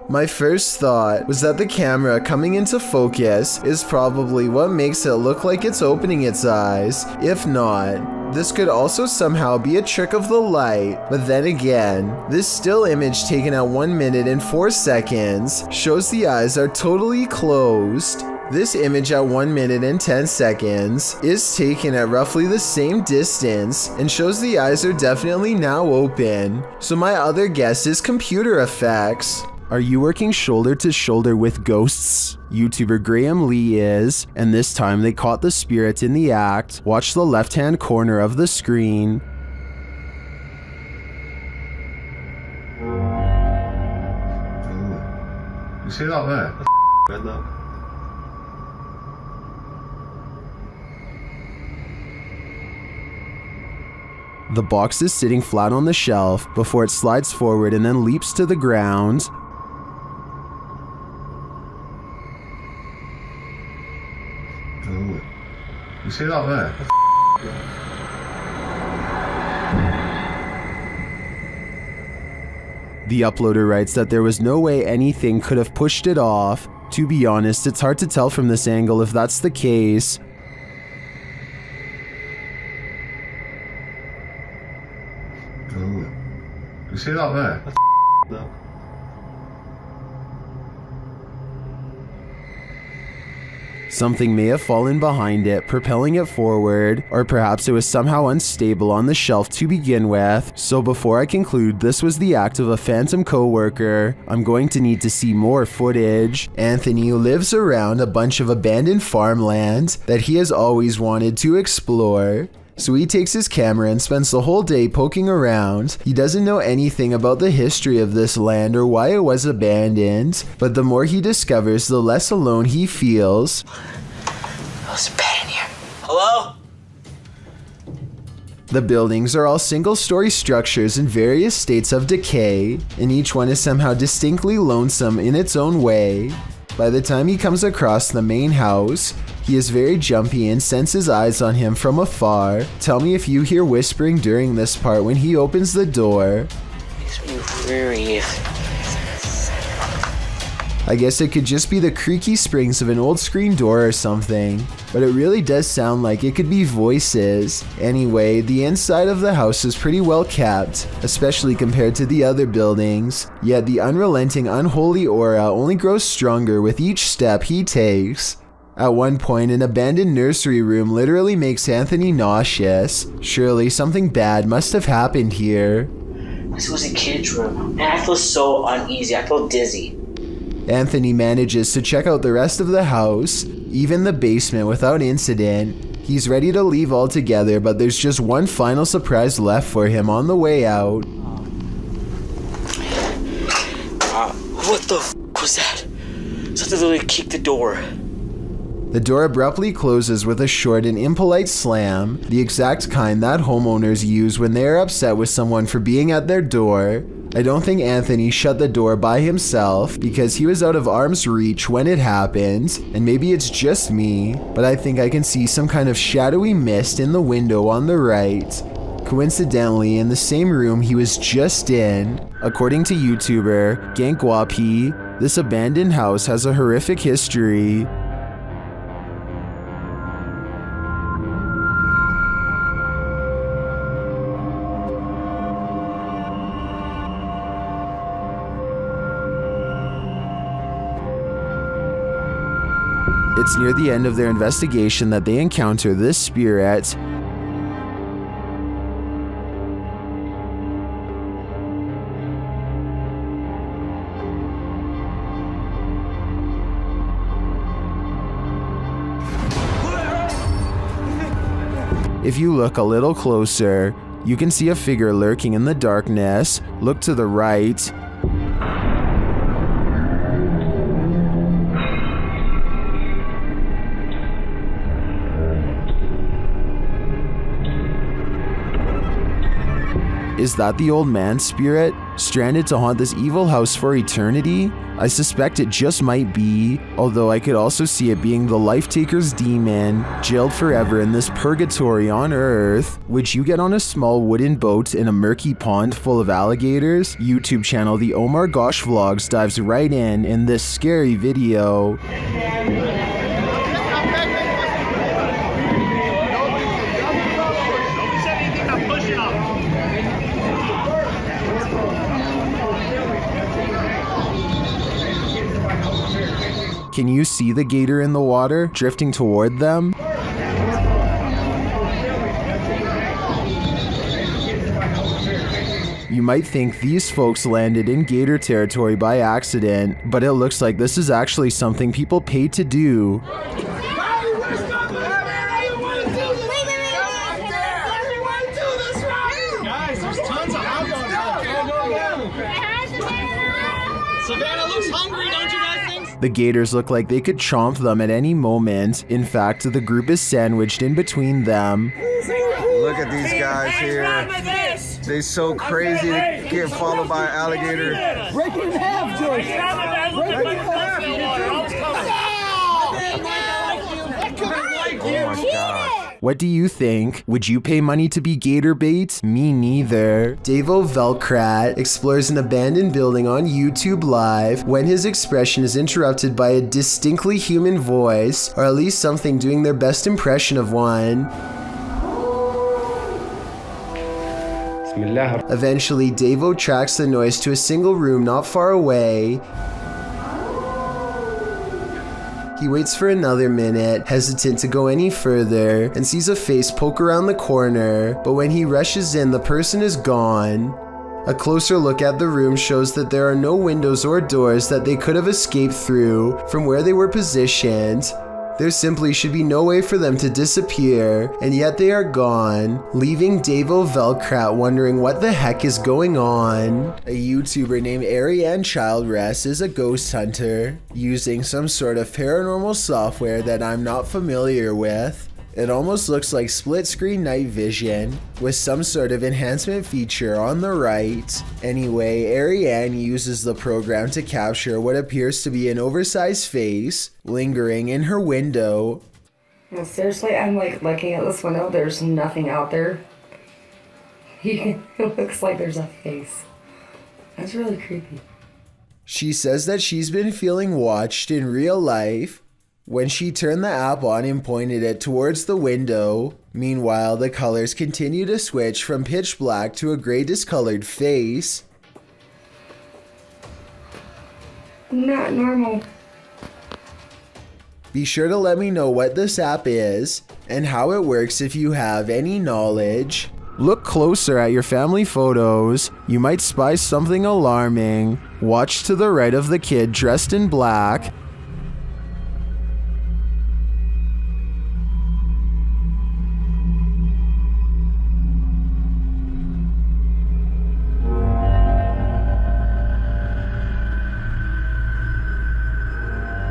My first thought was that the camera coming into focus is probably what makes it look like it's opening its eyes. If not, this could also somehow be a trick of the light. But then again, this still image taken at 1 minute and 4 seconds shows the eyes are totally closed. This image at 1 minute and 10 seconds is taken at roughly the same distance and shows the eyes are definitely now open. So my other guess is computer effects. Are you working shoulder to shoulder with ghosts? YouTuber Graham Lee is, and this time they caught the spirit in the act. Watch the left-hand corner of the screen. You see that there? Read that. The box is sitting flat on the shelf before it slides forward and then leaps to the ground. You see that there? The uploader writes that there was no way anything could have pushed it off. To be honest, it's hard to tell from this angle if that's the case. You see that there? No. Something may have fallen behind it, propelling it forward, or perhaps it was somehow unstable on the shelf to begin with. So before I conclude this was the act of a phantom co-worker, I'm going to need to see more footage. Anthony lives around a bunch of abandoned farmland that he has always wanted to explore. So he takes his camera and spends the whole day poking around. He doesn't know anything about the history of this land or why it was abandoned, but the more he discovers, the less alone he feels. There's a bed in here. Hello? The buildings are all single-story structures in various states of decay, and each one is somehow distinctly lonesome in its own way. By the time he comes across the main house, he is very jumpy and senses eyes on him from afar. Tell me if you hear whispering during this part when he opens the door. Makes me worried. I guess it could just be the creaky springs of an old screen door or something, but it really does sound like it could be voices. Anyway, the inside of the house is pretty well kept, especially compared to the other buildings, yet the unrelenting unholy aura only grows stronger with each step he takes. At one point, an abandoned nursery room literally makes Anthony nauseous. Surely something bad must have happened here. This was a kid's room, and I feel so uneasy. I feel dizzy. Anthony manages to check out the rest of the house, even the basement, without incident. He's ready to leave altogether, but there's just one final surprise left for him on the way out. What the f was that? Something literally kicked the door. The door abruptly closes with a short and impolite slam, the exact kind that homeowners use when they are upset with someone for being at their door. I don't think Anthony shut the door by himself because he was out of arm's reach when it happened, and maybe it's just me, but I think I can see some kind of shadowy mist in the window on the right. Coincidentally, in the same room he was just in. According to YouTuber Gankwapi, this abandoned house has a horrific history. It's near the end of their investigation that they encounter this spirit. If you look a little closer, you can see a figure lurking in the darkness. Look to the right. Is that the old man spirit, stranded to haunt this evil house for eternity? I suspect it just might be, although I could also see it being the Life Taker's demon, jailed forever in this purgatory on Earth. Would you get on a small wooden boat in a murky pond full of alligators? YouTube channel The Omar Gosh Vlogs dives right in this scary video. Can you see the gator in the water, drifting toward them? You might think these folks landed in gator territory by accident, but it looks like this is actually something people paid to do. Guys, there's tons of hot dogs out there. Savannah looks hungry, don't you guys think? The gators look like they could chomp them at any moment. In fact, the group is sandwiched in between them. Look at these guys here. They so crazy to get followed by an alligator. Break it in half, George. Break it in half. Oh my gosh. What do you think? Would you pay money to be gator bait? Me neither. Davo Velkrat explores an abandoned building on YouTube Live when his expression is interrupted by a distinctly human voice, or at least something doing their best impression of one. Eventually, Davo tracks the noise to a single room not far away. He waits for another minute, hesitant to go any further, and sees a face poke around the corner, but when he rushes in, the person is gone. A closer look at the room shows that there are no windows or doors that they could have escaped through from where they were positioned. There simply should be no way for them to disappear, and yet they are gone, leaving Davo Velkrat wondering what the heck is going on. A YouTuber named Ariane Childress is a ghost hunter, using some sort of paranormal software that I'm not familiar with. It almost looks like split-screen night vision, with some sort of enhancement feature on the right. Anyway, Ariane uses the program to capture what appears to be an oversized face, lingering in her window. No, seriously, I'm like looking at this window, there's nothing out there. It looks like there's a face. That's really creepy. She says that she's been feeling watched in real life when she turned the app on and pointed it towards the window. Meanwhile, the colors continue to switch from pitch black to a gray discolored face. Not normal. Be sure to let me know what this app is and how it works if you have any knowledge. Look closer at your family photos. You might spy something alarming. Watch to the right of the kid dressed in black.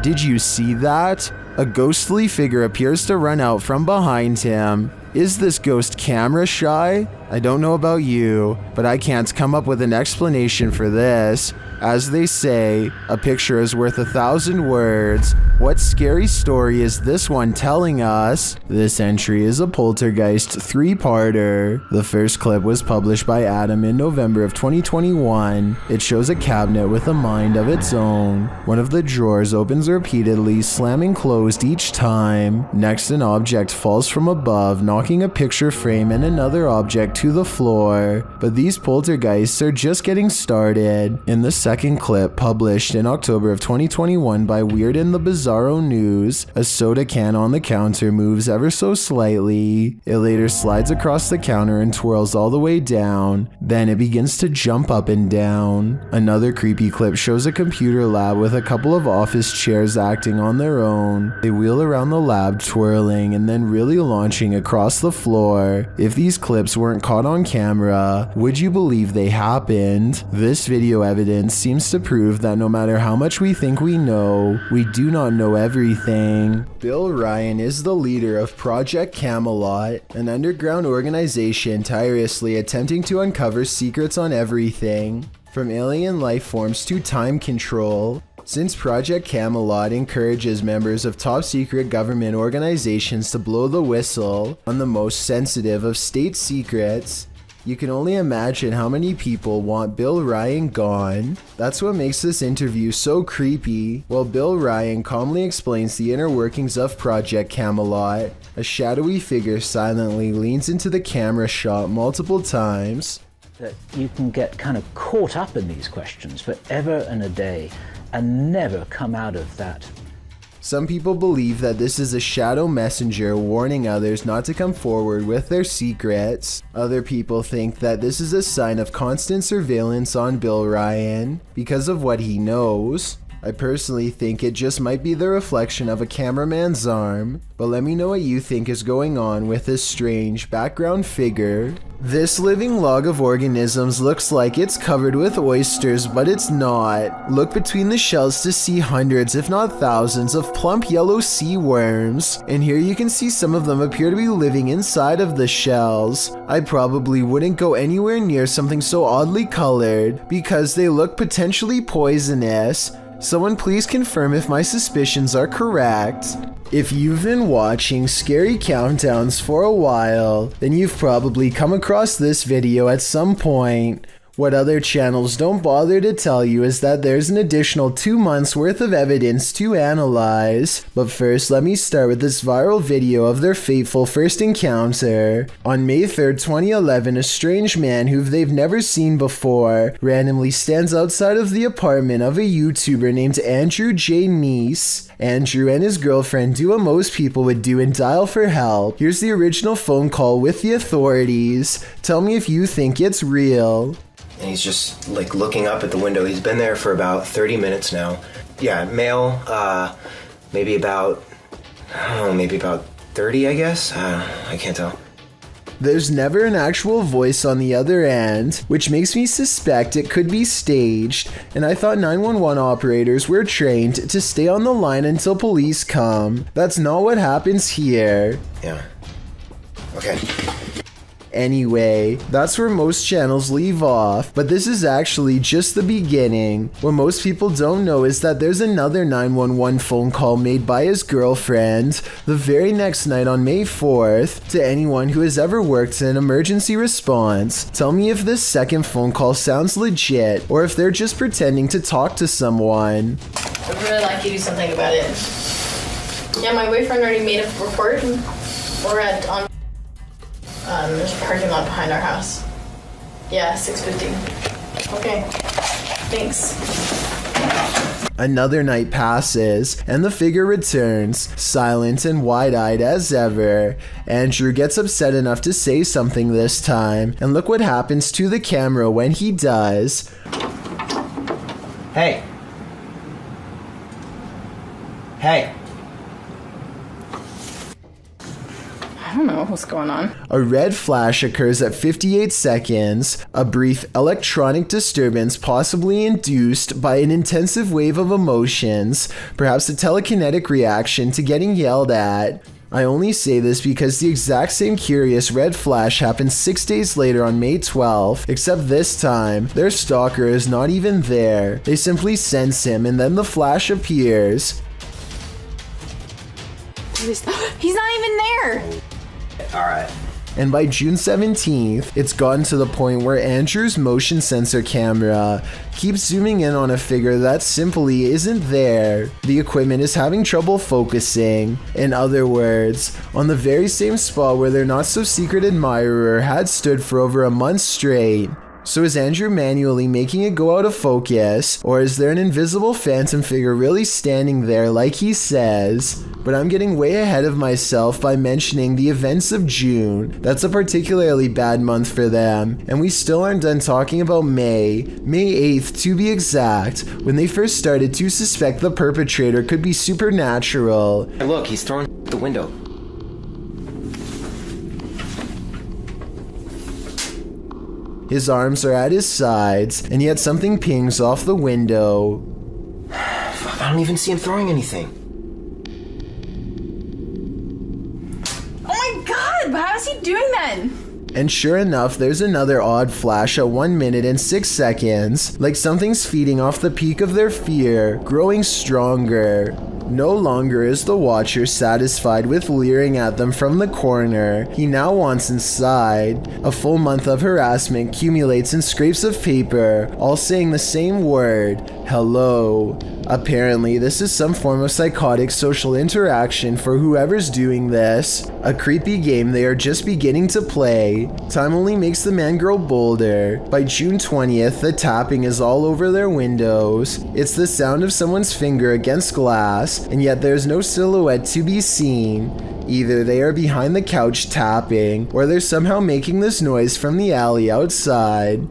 Did you see that? A ghostly figure appears to run out from behind him. Is this ghost camera shy? I don't know about you, but I can't come up with an explanation for this. As they say, a picture is worth 1,000 words. What scary story is this one telling us? This entry is a Poltergeist 3-parter. The first clip was published by Adam in November of 2021. It shows a cabinet with a mind of its own. One of the drawers opens repeatedly, slamming closed each time. Next, an object falls from above, knocking a picture frame and another object to the floor. But these poltergeists are just getting started. In the second clip, published in October of 2021 by Weird and the Bizarro News, a soda can on the counter moves ever so slightly. It later slides across the counter and twirls all the way down. Then it begins to jump up and down. Another creepy clip shows a computer lab with a couple of office chairs acting on their own. They wheel around the lab, twirling and then really launching across the floor. If these clips weren't caught on camera, would you believe they happened? This video evidence seems to prove that no matter how much we think we know, we do not know everything. Bill Ryan is the leader of Project Camelot, an underground organization tirelessly attempting to uncover secrets on everything, from alien life forms to time control. Since Project Camelot encourages members of top-secret government organizations to blow the whistle on the most sensitive of state secrets, you can only imagine how many people want Bill Ryan gone. That's what makes this interview so creepy. While Bill Ryan calmly explains the inner workings of Project Camelot, a shadowy figure silently leans into the camera shot multiple times. That you can get kind of caught up in these questions forever and a day and never come out of that. Some people believe that this is a shadow messenger warning others not to come forward with their secrets. Other people think that this is a sign of constant surveillance on Bill Ryan because of what he knows. I personally think it just might be the reflection of a cameraman's arm, but let me know what you think is going on with this strange background figure. This living log of organisms looks like it's covered with oysters, but it's not. Look between the shells to see hundreds, if not thousands, of plump yellow sea worms, and here you can see some of them appear to be living inside of the shells. I probably wouldn't go anywhere near something so oddly colored because they look potentially poisonous. Someone please confirm if my suspicions are correct. If you've been watching Scary Countdowns for a while, then you've probably come across this video at some point. What other channels don't bother to tell you is that there's an additional 2 months worth of evidence to analyze. But first, let me start with this viral video of their fateful first encounter. On May 3rd, 2011, a strange man who they've never seen before randomly stands outside of the apartment of a YouTuber named Andrew J. Neese. Andrew and his girlfriend do what most people would do and dial for help. Here's the original phone call with the authorities. Tell me if you think it's real. And he's just like looking up at the window. He's been there for about 30 minutes now. Yeah, male, maybe about 30, I guess. I can't tell. There's never an actual voice on the other end, which makes me suspect it could be staged, and I thought 911 operators were trained to stay on the line until police come. That's not what happens here. Yeah. Okay. Anyway, that's where most channels leave off, but this is actually just the beginning. What most people don't know is that there's another 911 phone call made by his girlfriend the very next night on May 4th to anyone who has ever worked in emergency response. Tell me if this second phone call sounds legit or if they're just pretending to talk to someone. I'd really like you to do something about it. Yeah, my boyfriend already made a report. We're on there's a parking lot behind our house. Yeah, 6:50. Okay, thanks. Another night passes, and the figure returns, silent and wide-eyed as ever. Andrew gets upset enough to say something this time, and look what happens to the camera when he does. Hey. Hey. I don't know what's going on. A red flash occurs at 58 seconds, a brief electronic disturbance possibly induced by an intensive wave of emotions, perhaps a telekinetic reaction to getting yelled at. I only say this because the exact same curious red flash happened 6 days later on May 12th, except this time, their stalker is not even there. They simply sense him and then the flash appears. He's not even there! Alright. And by June 17th, it's gotten to the point where Andrew's motion sensor camera keeps zooming in on a figure that simply isn't there. The equipment is having trouble focusing. In other words, on the very same spot where their not-so-secret admirer had stood for over a month straight. So is Andrew manually making it go out of focus, or is there an invisible phantom figure really standing there like he says? But I'm getting way ahead of myself by mentioning the events of June. That's a particularly bad month for them, and we still aren't done talking about May 8th to be exact, when they first started to suspect the perpetrator could be supernatural. Look, he's throwing the window. His arms are at his sides, and yet something pings off the window. Fuck, I don't even see him throwing anything. Oh my god, but how is he doing that? And sure enough, there's another odd flash at 1 minute and 6 seconds, like something's feeding off the peak of their fear, growing stronger. No longer is the watcher satisfied with leering at them from the corner. He now wants inside. A full month of harassment accumulates in scraps of paper, all saying the same word, hello. Apparently, this is some form of psychotic social interaction for whoever's doing this. A creepy game they are just beginning to play. Time only makes the man grow bolder. By June 20th, the tapping is all over their windows. It's the sound of someone's finger against glass, and yet there's no silhouette to be seen. Either they are behind the couch tapping, or they're somehow making this noise from the alley outside.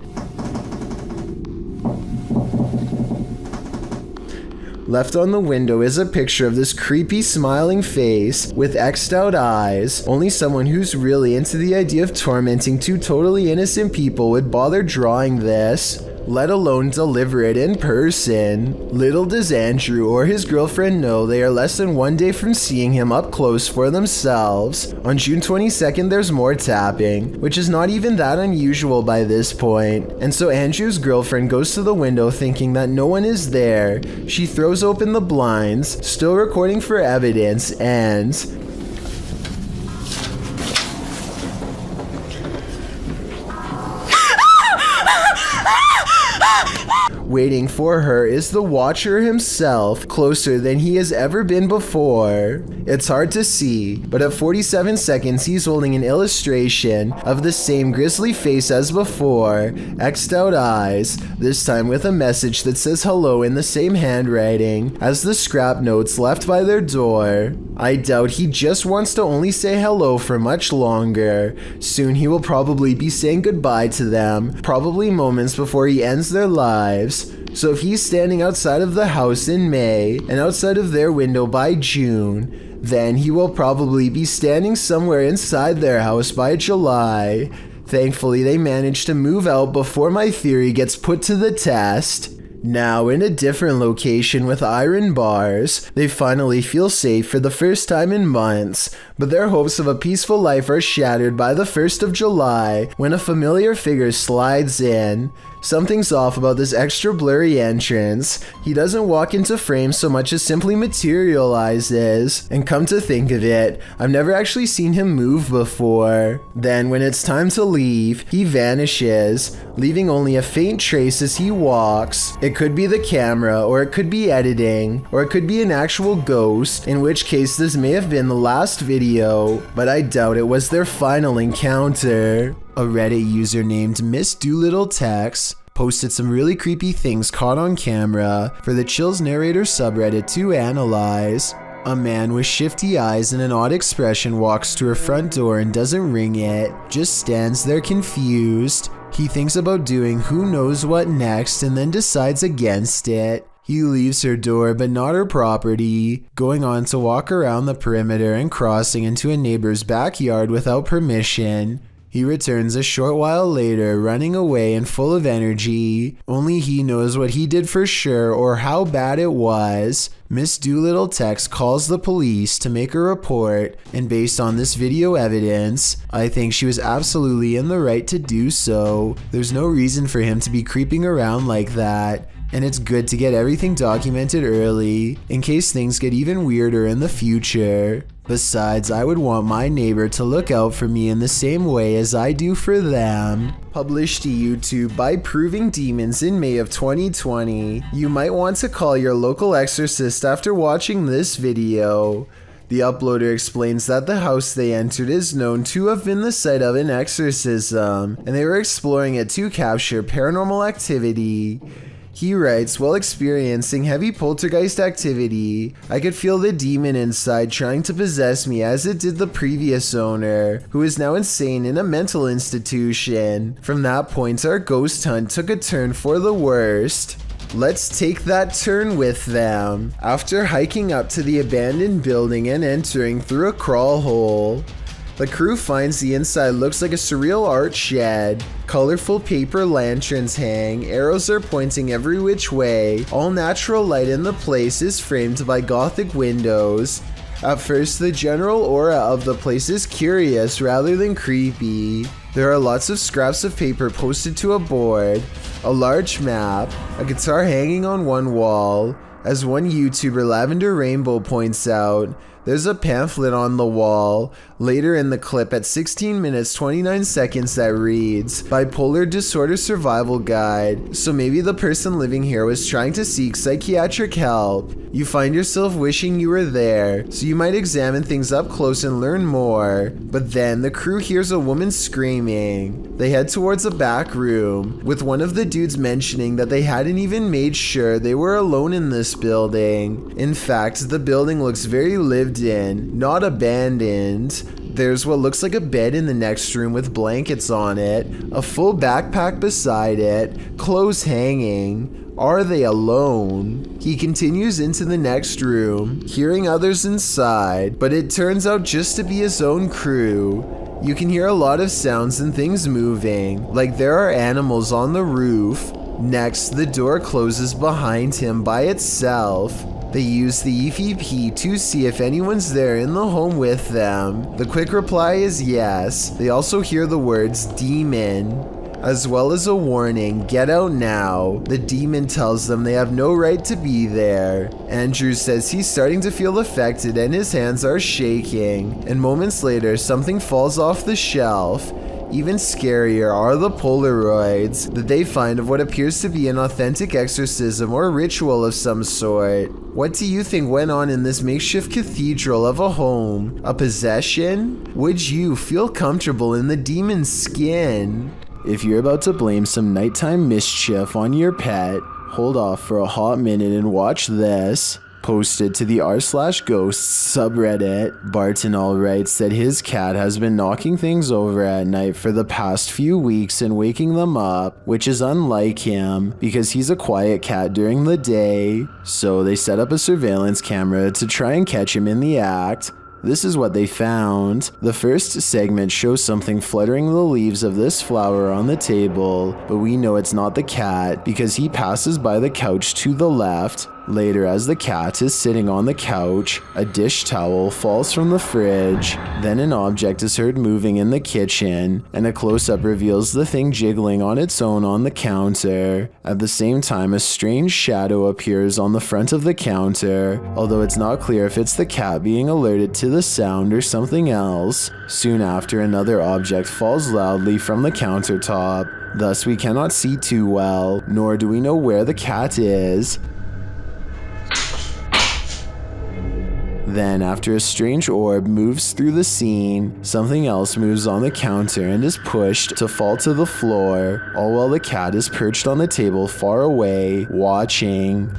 Left on the window is a picture of this creepy smiling face with X'd out eyes. Only someone who's really into the idea of tormenting two totally innocent people would bother drawing this, let alone deliver it in person. Little does Andrew or his girlfriend know they are less than 1 day from seeing him up close for themselves. On June 22nd, there's more tapping, which is not even that unusual by this point. And so Andrew's girlfriend goes to the window thinking that no one is there. She throws open the blinds, still recording for evidence, and waiting for her is the watcher himself, closer than he has ever been before. It's hard to see, but at 47 seconds he's holding an illustration of the same grisly face as before, X'd out eyes, this time with a message that says hello in the same handwriting as the scrap notes left by their door. I doubt he just wants to only say hello for much longer. Soon he will probably be saying goodbye to them, probably moments before he ends their lives. So if he's standing outside of the house in May and outside of their window by June, then he will probably be standing somewhere inside their house by July. Thankfully, they managed to move out before my theory gets put to the test. Now in a different location with iron bars, they finally feel safe for the first time in months, but their hopes of a peaceful life are shattered by the 1st of July when a familiar figure slides in. Something's off about this extra blurry entrance. He doesn't walk into frame so much as simply materializes, and come to think of it, I've never actually seen him move before. Then when it's time to leave, he vanishes, leaving only a faint trace as he walks. It could be the camera, or it could be editing, or it could be an actual ghost, in which case this may have been the last video, but I doubt it was their final encounter. A Reddit user named Miss Doolittle Tex posted some really creepy things caught on camera for the Chills Narrator subreddit to analyze. A man with shifty eyes and an odd expression walks to her front door and doesn't ring it, just stands there confused. He thinks about doing who knows what next and then decides against it. He leaves her door but not her property, going on to walk around the perimeter and crossing into a neighbor's backyard without permission. He returns a short while later, running away and full of energy. Only he knows what he did for sure or how bad it was. Miss Doolittle Tex calls the police to make a report, and based on this video evidence, I think she was absolutely in the right to do so. There's no reason for him to be creeping around like that. And it's good to get everything documented early, in case things get even weirder in the future. Besides, I would want my neighbor to look out for me in the same way as I do for them. Published to YouTube by Proving Demons in May of 2020. You might want to call your local exorcist after watching this video. The uploader explains that the house they entered is known to have been the site of an exorcism, and they were exploring it to capture paranormal activity. He writes, while experiencing heavy poltergeist activity, I could feel the demon inside trying to possess me as it did the previous owner, who is now insane in a mental institution. From that point, our ghost hunt took a turn for the worst. Let's take that turn with them. After hiking up to the abandoned building and entering through a crawl hole, The crew finds the inside looks like a surreal art shed. Colorful paper lanterns hang, arrows are pointing every which way. All natural light in the place is framed by gothic windows. At first, the general aura of the place is curious rather than creepy. There are lots of scraps of paper posted to a board, a large map, a guitar hanging on one wall. As one YouTuber, Lavender Rainbow, points out, there's a pamphlet on the wall later in the clip at 16 minutes 29 seconds that reads, Bipolar Disorder Survival Guide. So maybe the person living here was trying to seek psychiatric help. You find yourself wishing you were there, so you might examine things up close and learn more. But then the crew hears a woman screaming. They head towards a back room, with one of the dudes mentioning that they hadn't even made sure they were alone in this building. In fact, the building looks very lived in, not abandoned. There's what looks like a bed in the next room with blankets on it, a full backpack beside it, clothes hanging. Are they alone? He continues into the next room, hearing others inside, but it turns out just to be his own crew. You can hear a lot of sounds and things moving, like there are animals on the roof. Next, the door closes behind him by itself. They use the EVP to see if anyone's there in the home with them. The quick reply is yes. They also hear the words demon, as well as a warning, get out now. The demon tells them they have no right to be there. Andrew says he's starting to feel affected and his hands are shaking. And moments later, something falls off the shelf. Even scarier are the Polaroids that they find of what appears to be an authentic exorcism or ritual of some sort. What do you think went on in this makeshift cathedral of a home? A possession? Would you feel comfortable in the demon's skin? If you're about to blame some nighttime mischief on your pet, hold off for a hot minute and watch this. Posted to the r/ghosts subreddit, Barton writes that his cat has been knocking things over at night for the past few weeks and waking them up, which is unlike him because he's a quiet cat during the day. So they set up a surveillance camera to try and catch him in the act. This is what they found. The first segment shows something fluttering the leaves of this flower on the table, but we know it's not the cat because he passes by the couch to the left. Later, as the cat is sitting on the couch, a dish towel falls from the fridge. Then an object is heard moving in the kitchen, and a close-up reveals the thing jiggling on its own on the counter. At the same time, a strange shadow appears on the front of the counter, although it's not clear if it's the cat being alerted to the sound or something else. Soon after, another object falls loudly from the countertop. Thus, we cannot see too well, nor do we know where the cat is. Then, after a strange orb moves through the scene, something else moves on the counter and is pushed to fall to the floor, all while the cat is perched on the table far away, watching.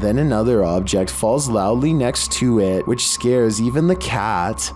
Then another object falls loudly next to it, which scares even the cat.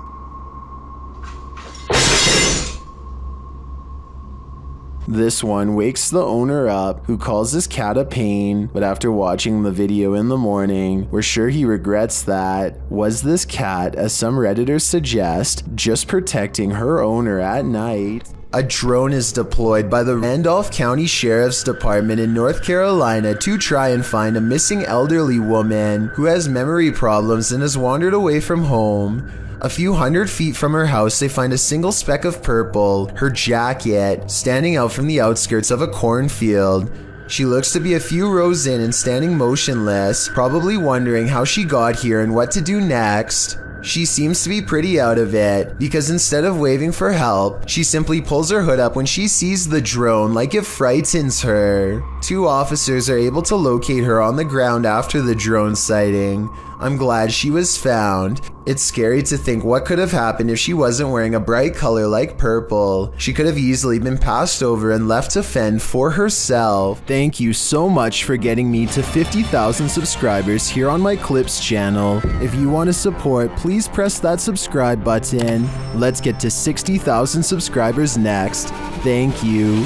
This one wakes the owner up, who calls his cat a pain, but after watching the video in the morning, we're sure he regrets that. Was this cat, as some Redditors suggest, just protecting her owner at night? A drone is deployed by the Randolph County Sheriff's Department in North Carolina to try and find a missing elderly woman who has memory problems and has wandered away from home. A few hundred feet from her house, they find a single speck of purple, her jacket, standing out from the outskirts of a cornfield. She looks to be a few rows in and standing motionless, probably wondering how she got here and what to do next. She seems to be pretty out of it, because instead of waving for help, she simply pulls her hood up when she sees the drone like it frightens her. 2 officers are able to locate her on the ground after the drone sighting. I'm glad she was found. It's scary to think what could have happened if she wasn't wearing a bright color like purple. She could have easily been passed over and left to fend for herself. Thank you so much for getting me to 50,000 subscribers here on my Clips channel. If you want to support, please press that subscribe button. Let's get to 60,000 subscribers next. Thank you.